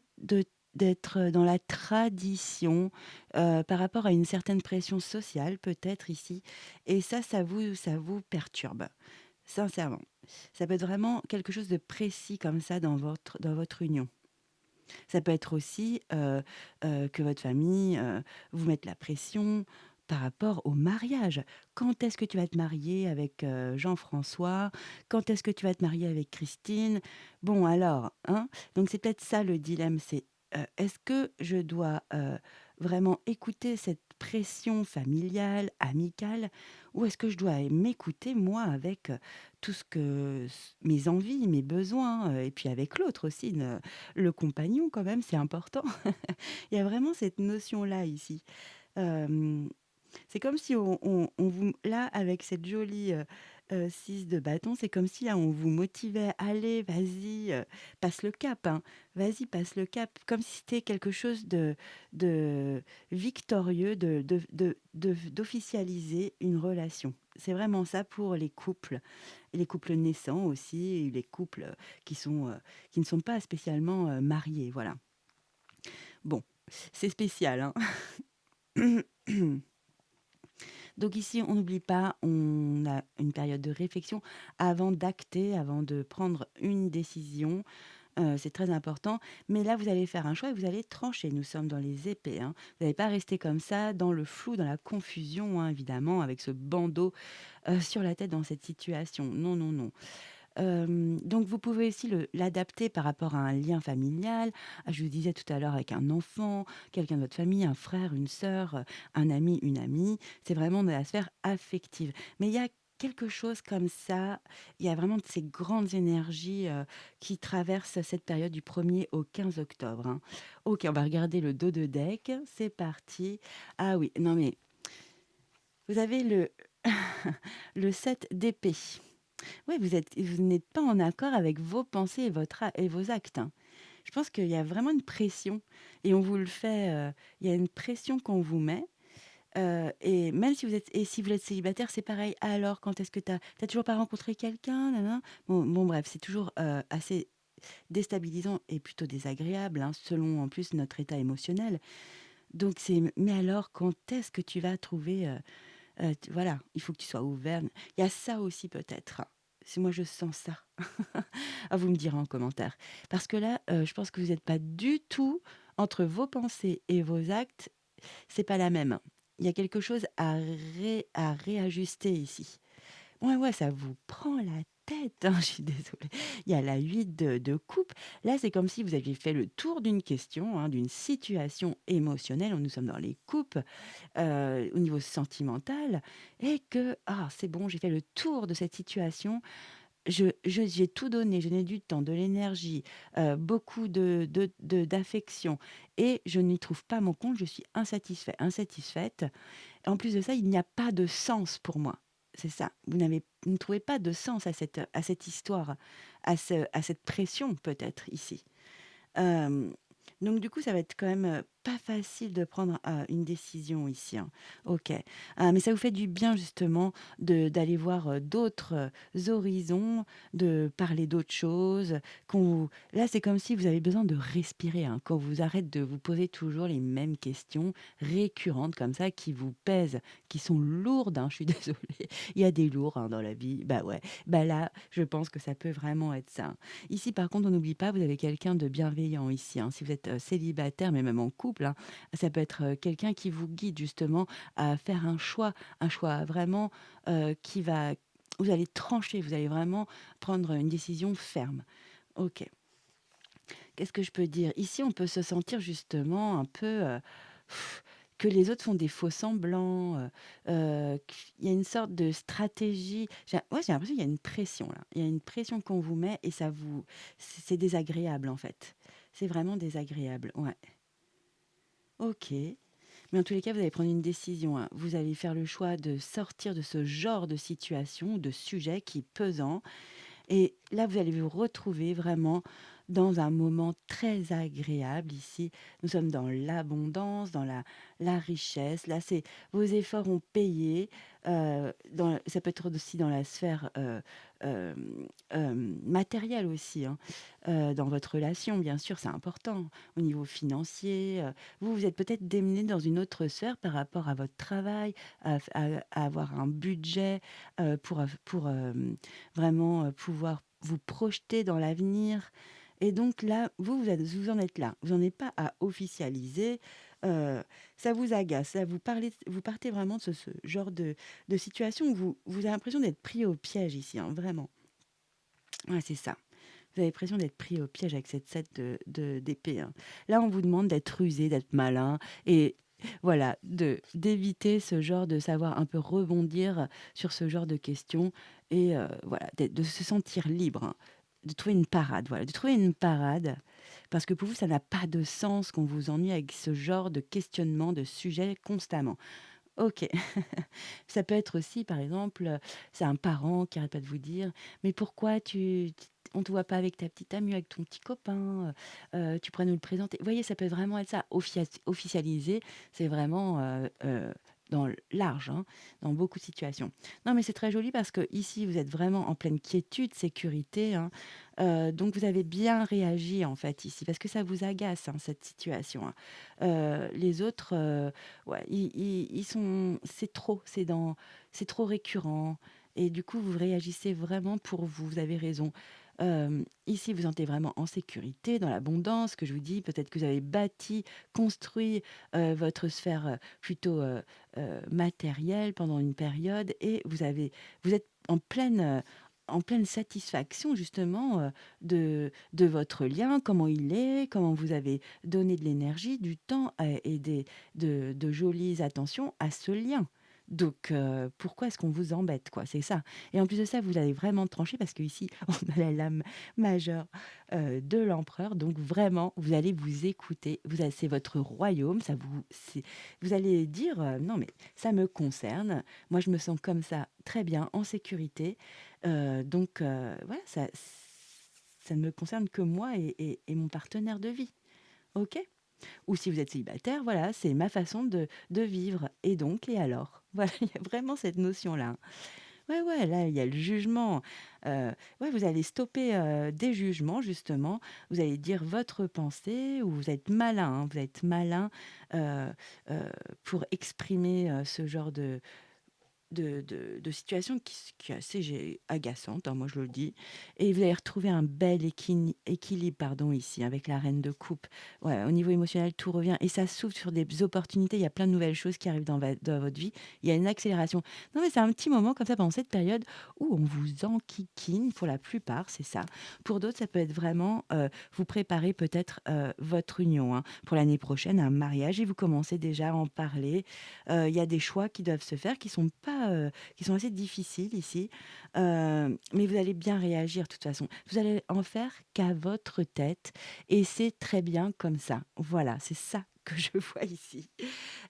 d'être dans la tradition, par rapport à une certaine pression sociale peut-être ici et ça vous perturbe, sincèrement. Ça peut être vraiment quelque chose de précis comme ça dans votre union. Ça peut être aussi, que votre famille, vous mette la pression par rapport au mariage. Quand est-ce que tu vas te marier avec, Jean-François? Quand est-ce que tu vas te marier avec Christine? Bon alors, hein? Donc c'est peut-être ça le dilemme, c'est, est-ce que je dois, vraiment écouter cette pression familiale, amicale? Ou est-ce que je dois m'écouter moi avec, tout ce que mes envies, mes besoins, et puis avec l'autre aussi, le compagnon quand même, c'est important. Il y a vraiment cette notion-là ici. Hem, c'est comme si on vous là, avec cette jolie, 6 de bâton, c'est comme si là, on vous motivait: «Allez, vas-y, passe le cap, hein. Vas-y, passe le cap». Comme si c'était quelque chose de victorieux, d'officialiser une relation. C'est vraiment ça pour les couples naissants aussi et les couples, qui ne sont pas spécialement, mariés, voilà. Bon, c'est spécial, hein. Donc ici, on n'oublie pas, on a une période de réflexion avant d'acter, avant de prendre une décision. C'est très important. Mais là, vous allez faire un choix et vous allez trancher. Nous sommes dans les épées, hein. Vous n'allez pas rester comme ça, dans le flou, dans la confusion, hein, évidemment, avec ce bandeau sur la tête dans cette situation. Non, non, non. Donc vous pouvez aussi l'adapter par rapport à un lien familial. Ah, je vous disais tout à l'heure avec un enfant, quelqu'un de votre famille, un frère, une sœur, un ami, une amie. C'est vraiment de la sphère affective. Mais il y a quelque chose comme ça, il y a vraiment de ces grandes énergies, qui traversent cette période du 1er au 15 octobre, hein. OK, on va regarder le dos de deck. C'est parti. Ah oui, non mais vous avez le 7 d'épée. Ouais, vous n'êtes pas en accord avec vos pensées et vos actes, hein. Je pense qu'il y a vraiment une pression et on vous le fait, il y a une pression qu'on vous met, et même si vous êtes célibataire, c'est pareil: «Alors quand est-ce que tu as toujours pas rencontré quelqu'un? Nin nin». Bon bref, c'est toujours, assez déstabilisant et plutôt désagréable, hein, selon en plus notre état émotionnel. Donc c'est: «Mais alors quand est-ce que tu vas trouver, t voilà, il faut que tu sois ouvert». Il y a ça aussi peut-être. Si moi je sens ça. Ah, vous me direz en commentaire. Parce que là, je pense que vous n'êtes pas du tout entre vos pensées et vos actes, c'est pas la même. Il y a quelque chose à réajuster ici. Ouais, ouais, ça vous prend la tête, hein, je suis désolée. Il y a la 8 de coupe. Là, c'est comme si vous aviez fait le tour d'une question, hein, d'une situation émotionnelle. Nous sommes dans les coupes, au niveau sentimental et que: «Ah, c'est bon, j'ai fait le tour de cette situation. J'ai tout donné, j'ai donné du temps, de l'énergie, beaucoup d'affection et je n'y trouve pas mon compte, je suis insatisfaite. En plus de ça, il n'y a pas de sens pour moi. C'est ça. Vous ne trouvez pas de sens à cette histoire, à cette pression peut-être ici. Hem, donc du coup, ça va être quand même, pas facile de prendre, une décision ici, hein. OK. Mais ça vous fait du bien justement d'aller voir, d'autres, horizons, de parler d'autres choses, là, c'est comme si vous avez besoin de respirer, hein, qu'on vous arrête de vous poser toujours les mêmes questions récurrentes comme ça qui vous pèsent, qui sont lourdes, hein, je suis désolée. Il y a des lourds, hein, dans la vie. Bah ouais. Bah là, je pense que ça peut vraiment être ça. Ici, par contre, on n'oublie pas, vous avez quelqu'un de bienveillant ici, hein. Si vous êtes, célibataire, mais même en couple, hein, ça peut être, quelqu'un qui vous guide justement à faire un choix vraiment, qui va vous allez trancher, vous allez vraiment prendre une décision ferme. OK. Qu'est-ce que je peux dire? Ici, on peut se sentir justement un peu, que les autres font des faux semblants, qu'il y a une sorte de stratégie. J'ai l'impression qu'il y a une pression là. Il y a une pression qu'on vous met et c'est désagréable en fait. C'est vraiment désagréable, ouais. OK. Mais en tous les cas, vous allez prendre une décision, hein. Vous allez faire le choix de sortir de ce genre de situation, de sujet qui est pesant et là, vous allez vous retrouver vraiment dans un moment très agréable ici. Nous sommes dans l'abondance, dans la richesse. Là, c'est vos efforts ont payé. Ça peut être aussi dans la sphère matérielle aussi, hein. Dans votre relation, bien sûr, c'est important. Au niveau financier, vous, vous êtes peut-être démené dans une autre sphère par rapport à votre travail, à avoir un budget pour vraiment pouvoir vous projeter dans l'avenir. Et donc là, vous en êtes là. Vous n'en êtes pas à officialiser. euh, Ça vous agace. Vous partez vraiment de ce genre de situation où vous avez l'impression d'être pris au piège ici, hein, vraiment. Ouais, c'est ça. Vous avez l'impression d'être pris au piège avec cette d'épée, hein. Là, on vous demande d'être rusé, d'être malin et voilà, d'éviter ce genre de savoir un peu rebondir sur ce genre de questions et voilà, de se sentir libre, hein, de trouver une parade, voilà, de trouver une parade parce que pour vous, ça n'a pas de sens qu'on vous ennuie avec ce genre de questionnement, de sujet constamment. OK. Ça peut être aussi, par exemple, c'est un parent qui arrête pas de vous dire: «Mais pourquoi on te voit pas avec ta petite amie, avec ton petit copain, tu pourrais nous le présenter?» Vous voyez, ça peut vraiment être ça. Officialiser, c'est vraiment, dans le large, hein, dans beaucoup de situations. Non, mais c'est très joli parce que ici vous êtes vraiment en pleine quiétude, sécurité, hein, donc vous avez bien réagi, en fait, ici, parce que ça vous agace, hein, cette situation, hein. Les autres, ouais, ils sont c'est trop récurrent et du coup, vous réagissez vraiment pour vous, vous avez raison. Ici, vous sentez vraiment en sécurité, dans l'abondance, que je vous dis. Peut-être que vous avez bâti, construit, votre sphère, plutôt, matérielle pendant une période et vous êtes en pleine satisfaction justement, de votre lien, comment il est, comment vous avez donné de l'énergie, du temps, et de jolies attentions à ce lien. Donc, pourquoi est-ce qu'on vous embête, quoi? C'est ça. Et en plus de ça, vous allez vraiment trancher parce qu'ici, on a la lame majeure, de l'empereur. Donc vraiment, vous allez vous écouter. C'est votre royaume. Vous allez dire, non, mais ça me concerne. Moi, je me sens comme ça, très bien, en sécurité. Donc, voilà, ça ne me concerne que moi et mon partenaire de vie. OK? Ou si vous êtes célibataire, voilà, c'est ma façon de vivre. Et donc, et alors? Voilà, il y a vraiment cette notion-là, hein. Ouais, ouais, là, il y a le jugement. Ouais, vous allez stopper des jugements, justement. Vous allez dire votre pensée, ou vous êtes malin, hein, vous êtes malin euh, pour exprimer ce genre de situation qui est assez agaçante, hein, moi je le dis. Et vous allez retrouver un bel équilibre, pardon, ici, avec la reine de coupe. Ouais, au niveau émotionnel, tout revient et ça s'ouvre sur des opportunités. Il y a plein de nouvelles choses qui arrivent dans votre vie. Il y a une accélération. Non, mais c'est un petit moment comme ça pendant cette période où on vous enquiquine pour la plupart, c'est ça. Pour d'autres, ça peut être vraiment vous préparez peut-être votre union, hein, pour l'année prochaine, un mariage et vous commencez déjà à en parler. Il y a des choix qui doivent se faire qui sont pas, qui sont assez difficiles ici, mais vous allez bien réagir de toute façon. Vous allez en faire qu'à votre tête et c'est très bien comme ça. Voilà, c'est ça que je vois ici.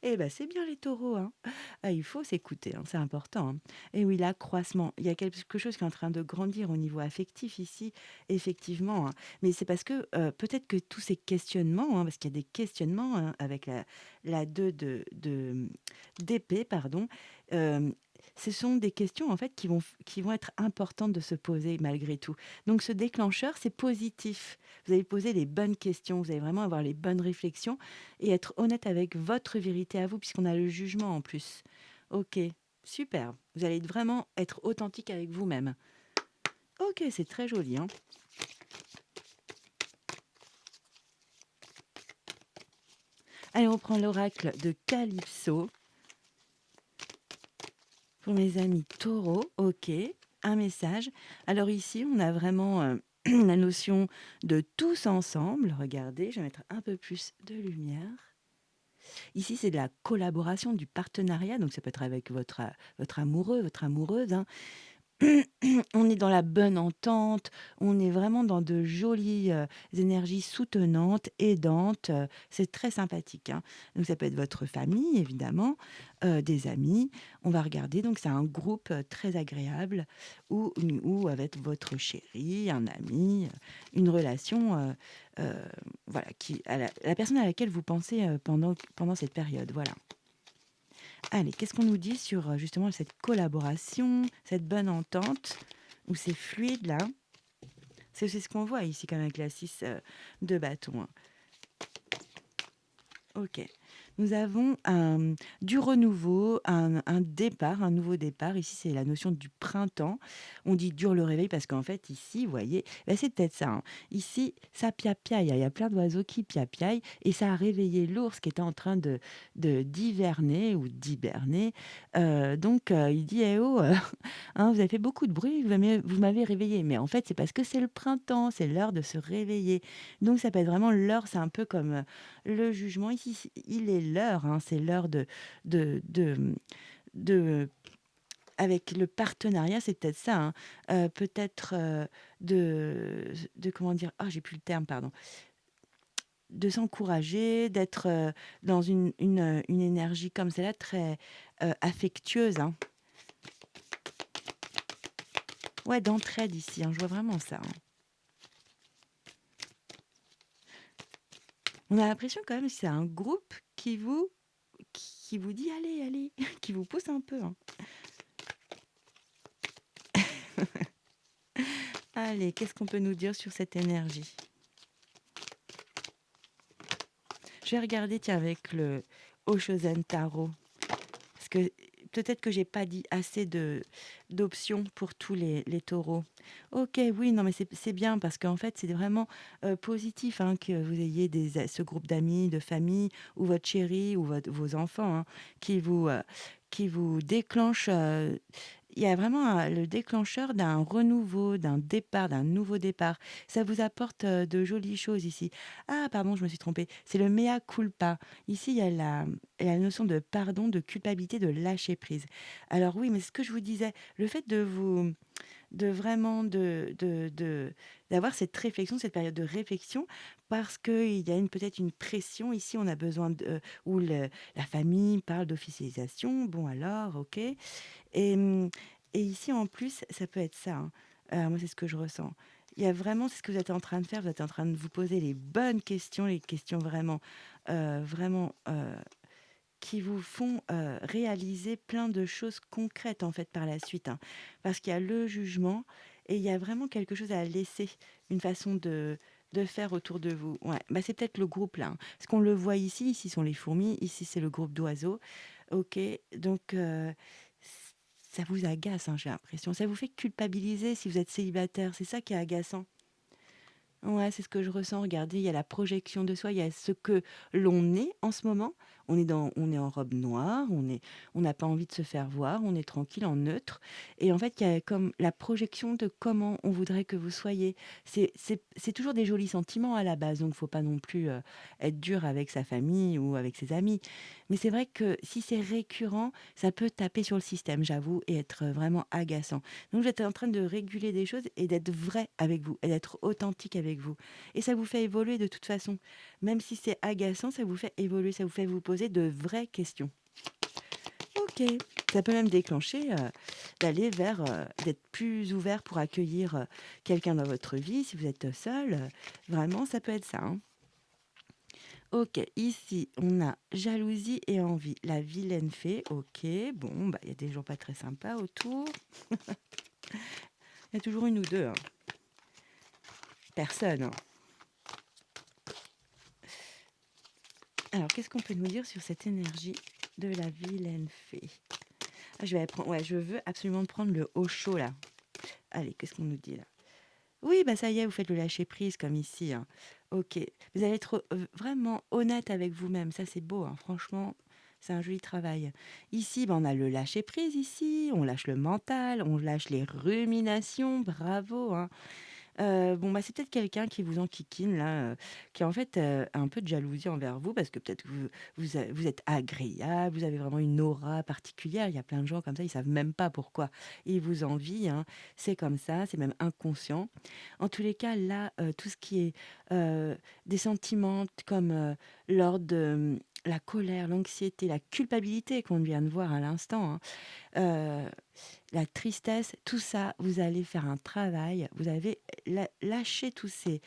Eh ben, c'est bien les taureaux, hein. Ah, il faut s'écouter, hein, c'est important, hein. Et oui, l'accroissement, il y a quelque chose qui est en train de grandir au niveau affectif ici, effectivement, hein. Mais c'est parce que peut-être que tous ces questionnements, hein, parce qu'il y a des questionnements, hein, avec la 2 d'épée, pardon, euh, ce sont des questions en fait qui vont être importantes de se poser malgré tout. Donc ce déclencheur, c'est positif. Vous allez poser les bonnes questions, vous allez vraiment avoir les bonnes réflexions et être honnête avec votre vérité à vous, puisqu'on a le jugement en plus. Ok, super. Vous allez vraiment être authentique avec vous-même. Ok, c'est très joli, hein. Allez, on prend l'oracle de Calypso pour mes amis taureaux. Ok, un message. Alors ici, on a vraiment la notion de tous ensemble. Regardez, je vais mettre un peu plus de lumière. Ici, c'est de la collaboration, du partenariat. Donc, ça peut être avec votre amoureux, votre amoureuse, hein. On est dans la bonne entente, on est vraiment dans de jolies, énergies soutenantes, aidantes, c'est très sympathique, hein. Donc ça peut être votre famille évidemment, des amis. On va regarder donc c'est un groupe, très agréable ou avec votre chéri, un ami, une relation, heu, voilà qui à la personne à laquelle vous pensez, pendant cette période, voilà. Allez, qu'est-ce qu'on nous dit sur, justement cette collaboration, cette bonne entente où c'est fluide là? C'est ce qu'on voit ici quand même avec la 6 de bâton, hein. OK. Nous avons du renouveau, un départ, un nouveau départ. Ici, c'est la notion du printemps. On dit dure le réveil parce qu'en fait, ici, vous voyez, bah, c'est peut-être ça, hein. Ici, ça piapiaille. Il y a plein d'oiseaux qui piapiaillent et ça a réveillé l'ours qui était en train d'hiverner ou d'hiberner. Donc, il dit, eh oh, hein, vous avez fait beaucoup de bruit, vous m'avez réveillé. Mais en fait, c'est parce que c'est le printemps, c'est l'heure de se réveiller. Donc, ça peut être vraiment l'heure, c'est un peu comme le jugement ici, il est l'heure, hein, c'est l'heure de, de, de- avec le partenariat, c'est peut-être ça, hein, peut-être comment dire, ah, j'ai plus le terme, pardon, de s'encourager, d'être dans une énergie comme celle-là, très affectueuse, hein. Ouais, d'entraide ici, hein, je vois vraiment ça, hein. On a l'impression quand même que c'est un groupe qui vous dit allez, allez, qui vous pousse un peu, hein. Allez, qu'est-ce qu'on peut nous dire sur cette énergie? Je vais regarder, tiens, avec le Oshozen Tarot. Parce que peut-être que j'ai pas dit assez d'options pour tous les taureaux. Ok, oui, non, mais c'est bien parce qu'en fait, c'est vraiment positif, hein, que vous ayez ce groupe d'amis, de famille, ou votre chéri, ou vos enfants, hein, qui qui vous déclenchent. Il y a vraiment le déclencheur d'un renouveau, d'un départ, d'un nouveau départ. Ça vous apporte de jolies choses ici. Ah, pardon, je me suis trompée. C'est le mea culpa. Ici, il y a la notion de pardon, de culpabilité, de lâcher prise. Alors oui, mais ce que je vous disais, le fait de vraiment d'avoir cette réflexion, cette période de réflexion, parce qu'il y a peut-être une pression ici, on a besoin où la famille parle d'officialisation, bon alors, ok. Et ici, en plus, ça peut être ça, hein. Moi, c'est ce que je ressens. Il y a vraiment, c'est ce que vous êtes en train de faire, vous êtes en train de vous poser les bonnes questions, les questions vraiment, vraiment qui vous font réaliser plein de choses concrètes en fait par la suite, hein. Parce qu'il y a le jugement et il y a vraiment quelque chose à laisser, une façon de faire autour de vous. Ouais, bah, c'est peut-être le groupe là, hein. Parce qu'on le voit ici, ici sont les fourmis, ici c'est le groupe d'oiseaux. Ok, donc ça vous agace, hein, j'ai l'impression. Ça vous fait culpabiliser si vous êtes célibataire. C'est ça qui est agaçant. Ouais, c'est ce que je ressens. Regardez, il y a la projection de soi, il y a ce que l'on est en ce moment. On est en robe noire, on n'a pas envie de se faire voir, on est tranquille, en neutre. Et en fait, il y a comme la projection de comment on voudrait que vous soyez. C'est toujours des jolis sentiments à la base, donc faut pas non plus être dur avec sa famille ou avec ses amis. Mais c'est vrai que si c'est récurrent, ça peut taper sur le système, j'avoue, et être vraiment agaçant. Donc, vous êtes en train de réguler des choses et d'être vrai avec vous et d'être authentique avec vous. Et ça vous fait évoluer de toute façon. Même si c'est agaçant, ça vous fait évoluer, ça vous fait vous poser de vraies questions. Ok, ça peut même déclencher d'aller vers, d'être plus ouvert pour accueillir quelqu'un dans votre vie. Si vous êtes seul, vraiment, ça peut être ça, hein. Ok, ici, on a jalousie et envie. La vilaine fée, ok. Bon, bah, il y a des gens pas très sympas autour. Il y a toujours une ou deux, hein. Personne, hein. Alors, qu'est-ce qu'on peut nous dire sur cette énergie de la vilaine fée? Ah, je vais prendre, ouais, je veux absolument prendre le haut chaud là. Allez, qu'est-ce qu'on nous dit là? Oui, bah ça y est, vous faites le lâcher prise comme ici, hein. Ok, vous allez être vraiment honnête avec vous-même. Ça, c'est beau, hein. Franchement, c'est un joli travail. Ici, bah, on a le lâcher prise ici. On lâche le mental, on lâche les ruminations. Bravo, hein. Bon, bah, c'est peut-être quelqu'un qui vous enquiquine là, qui en fait, a un peu de jalousie envers vous parce que peut-être que vous êtes agréable, vous avez vraiment une aura particulière. Il y a plein de gens comme ça, ils savent même pas pourquoi ils vous envient, hein. C'est comme ça, c'est même inconscient. En tous les cas, là, tout ce qui est, des sentiments comme, l'ordre de, la colère, l'anxiété, la culpabilité qu'on vient de voir à l'instant, hein, heu, la tristesse, tout ça, vous allez faire un travail, vous avez lâché tous ces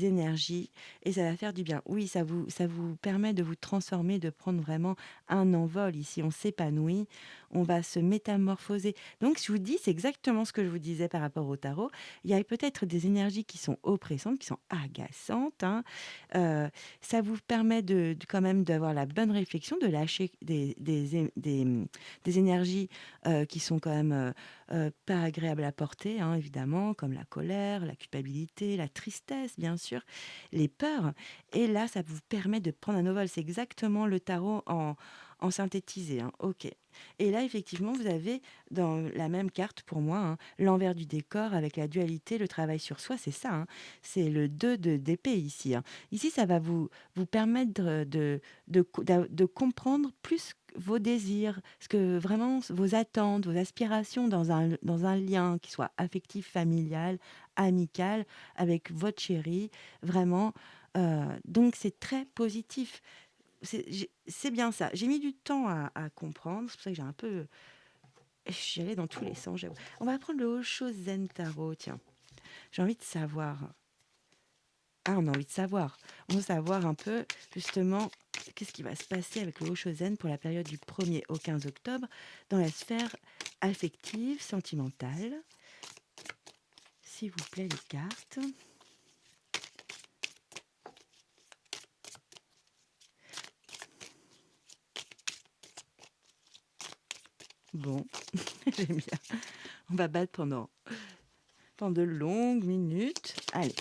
énergies et ça va faire du bien. Oui, ça vous permet de vous transformer, de prendre vraiment un envol. Ici, on s'épanouit, on va se métamorphoser. Donc, je vous dis, c'est exactement ce que je vous disais par rapport au tarot. Il y a peut-être des énergies qui sont oppressantes, qui sont agaçantes, hein. Heu, Ça vous permet quand même d'avoir la bonne réflexion, de lâcher des énergies, qui sont quand même, pas agréables à porter, hein, évidemment, comme la colère, la culpabilité, la tristesse, bien sûr, les peurs et là, ça vous permet de prendre un envol. C'est exactement le tarot en synthétisé, hein. OK et là, effectivement, vous avez dans la même carte pour moi, hein, l'envers du décor avec la dualité, le travail sur soi, c'est ça, hein. C'est le 2 d'épée ici, hein. Ici, ça va vous permettre de comprendre plus vos désirs, ce que vraiment vos attentes, vos aspirations dans un lien qui soit affectif, familial, amical, avec votre chéri, vraiment. Donc c'est très positif. C'est bien ça. J'ai mis du temps à comprendre, c'est pour ça que j'ai un peu... Je suis allée dans tous les sens, j'avoue. On va prendre le Osho Zen Tarot, tiens. J'ai envie de savoir. Ah, on a envie de savoir. On veut savoir un peu, justement, qu'est-ce qui va se passer avec le Oshozen pour la période du 1er au 15 octobre dans la sphère affective, sentimentale. S'il vous plaît, les cartes. Bon, j'aime bien. On va battre pendant de longues minutes. Allez.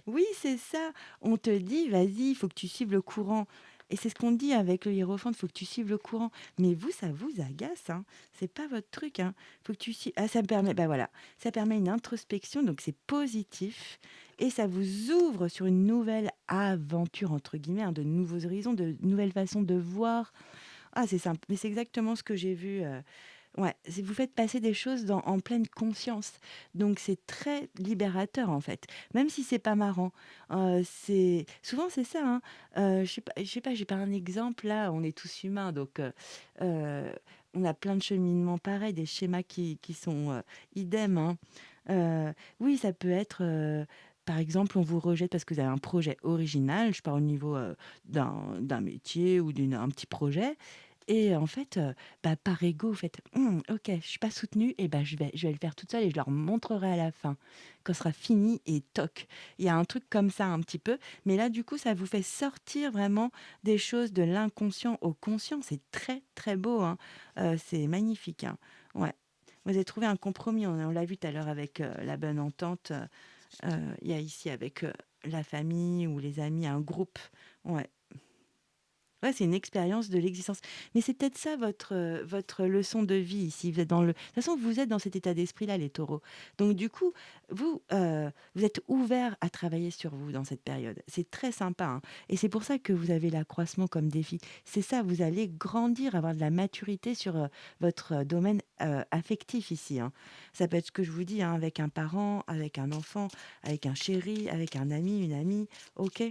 Oui, c'est ça. On te dit, vas-y, il faut que tu suives le courant. Et c'est ce qu'on dit avec le hiérophante, il faut que tu suives le courant. Mais vous, ça vous agace, hein. C'est pas votre truc, hein. Faut que tu suives. Ah, ça me permet, bah voilà, ça permet une introspection, donc c'est positif. Et ça vous ouvre sur une nouvelle aventure, entre guillemets, hein, de nouveaux horizons, de nouvelles façons de voir. Ah, c'est simple, mais c'est exactement ce que j'ai vu. Ouais, vous faites passer des choses en pleine conscience. Donc c'est très libérateur en fait, même si c'est pas marrant. Souvent c'est ça, hein. Je sais pas, j'ai pas un exemple là, on est tous humains, donc euh, on a plein de cheminements pareils, des schémas qui sont idem, hein. Oui, ça peut être... par exemple, on vous rejette parce que vous avez un projet original, je parle au niveau d'un métier ou d'un petit projet, et en fait, bah, par ego, vous faites: OK, je suis pas soutenue et bah, je vais le faire toute seule et je leur montrerai à la fin, quand ce sera fini et toc». Il y a un truc comme ça un petit peu, mais là, du coup, ça vous fait sortir vraiment des choses de l'inconscient au conscient. C'est très, très beau, hein. C'est magnifique, hein. Ouais. Vous avez trouvé un compromis, on l'a vu tout à l'heure avec, la bonne entente, il y a ici avec, la famille ou les amis, un groupe. Ouais. Ouais, c'est une expérience de l'existence. Mais c'est peut-être ça votre leçon de vie ici. Vous êtes dans le... De toute façon, vous êtes dans cet état d'esprit-là, les taureaux. Donc, du coup, vous êtes ouverts à travailler sur vous dans cette période. C'est très sympa, hein. Et c'est pour ça que vous avez l'accroissement comme défi. C'est ça, vous allez grandir, avoir de la maturité sur votre domaine affectif ici, hein. Ça peut être ce que je vous dis, hein, avec un parent, avec un enfant, avec un chéri, avec un ami, une amie. OK.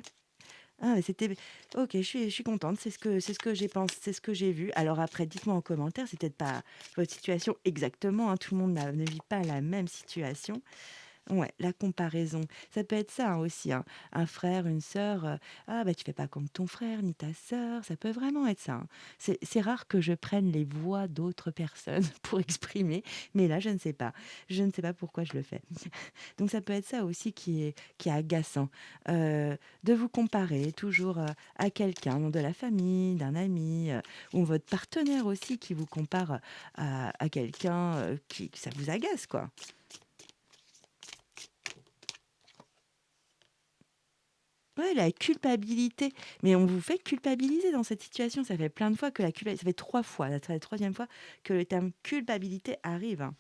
Ah, mais c'était... OK, je suis contente, c'est ce que j'ai pensé, c'est ce que j'ai vu. Alors après, dites-moi en commentaire, c'est peut-être pas votre situation exactement, hein, tout le monde ne vit pas la même situation. Ouais, la comparaison. Ça peut être ça, hein, aussi, hein. Un frère, une sœur, ah bah tu fais pas comme ton frère ni ta sœur, ça peut vraiment être ça, hein. C'est rare que je prenne les voix d'autres personnes pour exprimer, mais là je ne sais pas. Je ne sais pas pourquoi je le fais. Donc ça peut être ça aussi qui est agaçant, de vous comparer toujours, à quelqu'un, de la famille, d'un ami, ou votre partenaire aussi qui vous compare à quelqu'un, qui ça vous agace, quoi. Ouais, la culpabilité. Mais on vous fait culpabiliser dans cette situation. Ça fait plein de fois que la culpabilité, ça fait 3 fois, là, c'est la 3e fois que le terme culpabilité arrive, hein.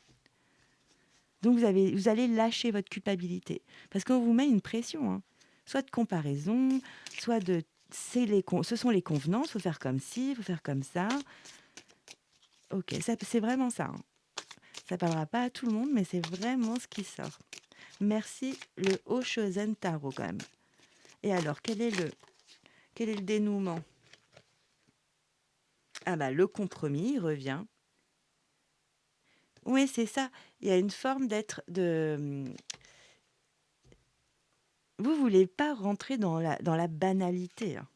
Donc vous allez lâcher votre culpabilité parce qu'on vous met une pression, hein. Soit de comparaison, soit de ce sont les convenances, faut faire comme ci, faut faire comme ça. OK, ça c'est vraiment ça, hein. Ça parlera pas à tout le monde, mais c'est vraiment ce qui sort. Merci le Oshozen Tarot quand même. Et alors, quel est le dénouement? Ah bah le compromis revient. Oui, c'est ça. Il y a une forme d'être vous voulez pas rentrer dans la banalité, hein.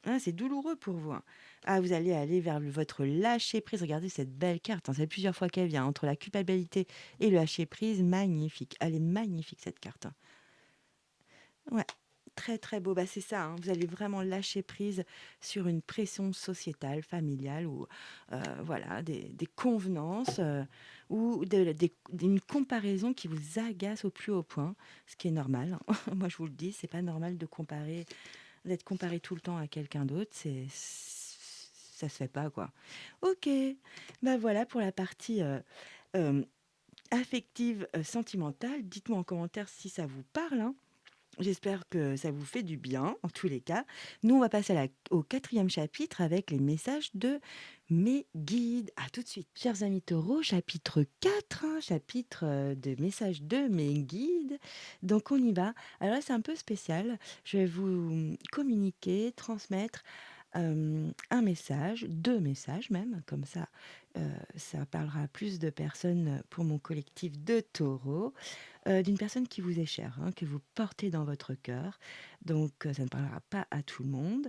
Ah, c'est douloureux pour vous, hein. Ah, vous allez aller vers votre lâcher prise. Regardez cette belle carte, hein. Ça fait plusieurs fois qu'elle vient. Entre la culpabilité et le lâcher prise, magnifique. Elle est magnifique cette carte, hein. Ouais, très très beau. Bah, c'est ça, hein. Vous allez vraiment lâcher prise sur une pression sociétale, familiale ou voilà, des convenances ou une comparaison qui vous agace au plus haut point, ce qui est normal, hein. Moi, je vous le dis, c'est pas normal d'être comparé tout le temps à quelqu'un d'autre. Ça se fait pas, quoi. Ok, bah voilà pour la partie euh, affective, sentimentale. Dites-moi en commentaire si ça vous parle, hein. J'espère que ça vous fait du bien, en tous les cas. Nous, on va passer au 4e chapitre avec les messages de mes guides. À tout de suite. Chers amis taureaux, chapitre 4, hein, chapitre de messages de mes guides. Donc, on y va. Alors là, c'est un peu spécial. Je vais vous communiquer, transmettre un message, 2 messages même, comme ça parlera à plus de personnes pour mon collectif de taureaux. D'une personne qui vous est chère, hein, que vous portez dans votre cœur. Donc, ça ne parlera pas à tout le monde.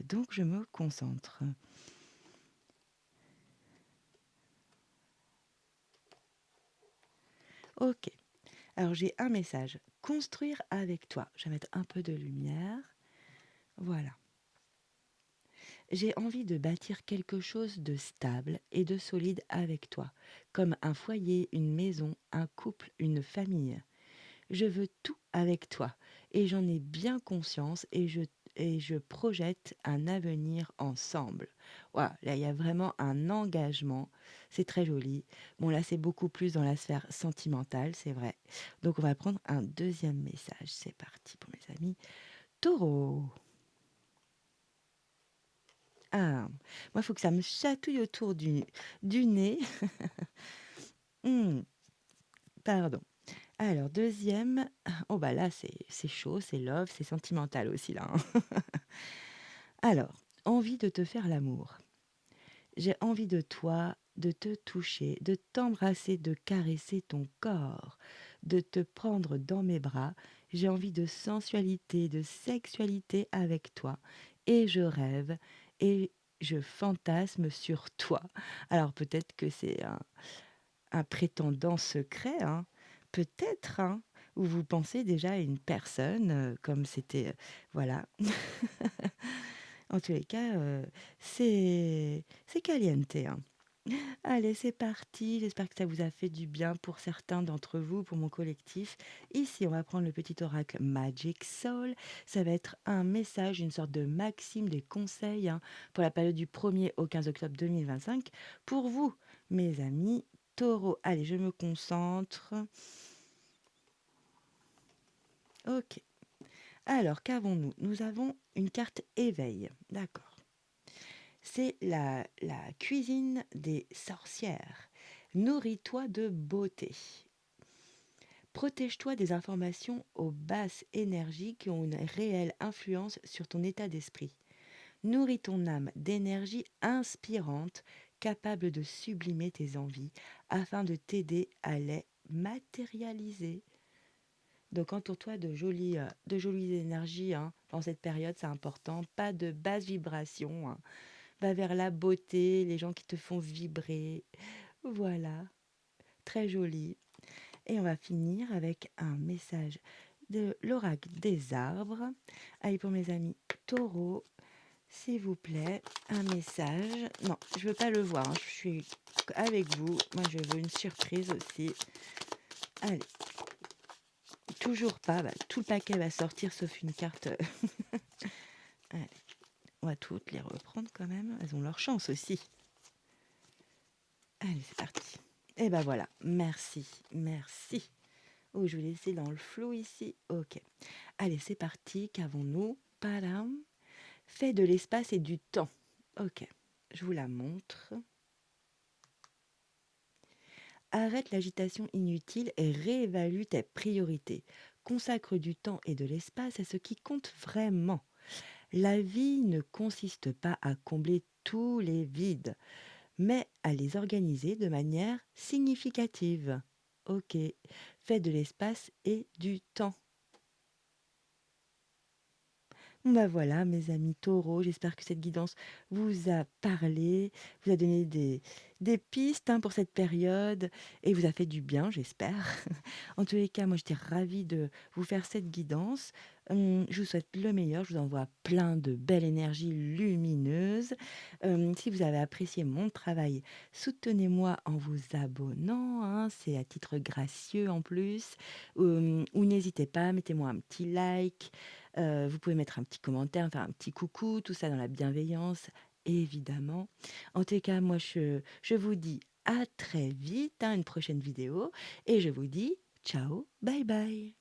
Donc, je me concentre. Ok. Alors, j'ai un message. Construire avec toi. Je vais mettre un peu de lumière. Voilà. J'ai envie de bâtir quelque chose de stable et de solide avec toi, comme un foyer, une maison, un couple, une famille. Je veux tout avec toi et j'en ai bien conscience et je projette un avenir ensemble. Waouh, là, il y a vraiment un engagement. C'est très joli. Bon, là, c'est beaucoup plus dans la sphère sentimentale, c'est vrai. Donc, on va prendre un 2e message. C'est parti pour mes amis. Taureau. Ah, moi, il faut que ça me chatouille autour du nez. Hmm, pardon. Alors, 2e. Oh, bah là, c'est chaud, c'est love, c'est sentimental aussi, là, hein. Alors, envie de te faire l'amour. J'ai envie de toi, de te toucher, de t'embrasser, de caresser ton corps, de te prendre dans mes bras. J'ai envie de sensualité, de sexualité avec toi. Et je rêve et je fantasme sur toi. Alors peut-être que c'est un prétendant secret, hein. Peut-être, hein, ou vous pensez déjà à une personne comme c'était... voilà. En tous les cas, c'est caliente, hein. Allez, c'est parti. J'espère que ça vous a fait du bien pour certains d'entre vous, pour mon collectif. Ici, on va prendre le petit oracle Magic Soul. Ça va être un message, une sorte de maxime, des conseils, hein, pour la période du 1er au 15 octobre 2025. Pour vous, mes amis taureaux. Allez, je me concentre. Ok. Alors, qu'avons-nous? Nous avons une carte éveil. D'accord. C'est la cuisine des sorcières. Nourris-toi de beauté. Protège-toi des informations aux basses énergies qui ont une réelle influence sur ton état d'esprit. Nourris ton âme d'énergie inspirante capable de sublimer tes envies afin de t'aider à les matérialiser. Donc entoure-toi de jolies énergies, hein, dans cette période, c'est important. Pas de basses vibrations, hein. Va vers la beauté, les gens qui te font vibrer. Voilà, très joli. Et on va finir avec un message de l'oracle des arbres. Allez, pour mes amis taureaux, s'il vous plaît, un message. Non, je veux pas le voir, hein, je suis avec vous. Moi, je veux une surprise aussi. Allez, toujours pas. Bah, tout le paquet va sortir sauf une carte. Allez, on va toutes les reprendre quand même. Elles ont leur chance aussi. Allez, c'est parti. Et ben voilà, merci, merci. Oh, je vais laisser dans le flou ici. Ok. Allez, c'est parti. Qu'avons-nous? Padam. Fait de l'espace et du temps. Ok, je vous la montre. Arrête l'agitation inutile et réévalue tes priorités. Consacre du temps et de l'espace à ce qui compte vraiment. La vie ne consiste pas à combler tous les vides, mais à les organiser de manière significative. Ok, fais de l'espace et du temps. Bah voilà, mes amis taureaux, j'espère que cette guidance vous a parlé, vous a donné des pistes pour cette période et vous a fait du bien, j'espère. En tous les cas, moi j'étais ravie de vous faire cette guidance. Je vous souhaite le meilleur, je vous envoie plein de belles énergies lumineuses. Si vous avez apprécié mon travail, soutenez-moi en vous abonnant, c'est à titre gracieux en plus. Ou n'hésitez pas, mettez-moi un petit like. Vous pouvez mettre un petit commentaire, faire un petit coucou, tout ça dans la bienveillance, évidemment. En tout cas, moi, je vous dis à très vite, une prochaine vidéo, et je vous dis ciao, bye bye.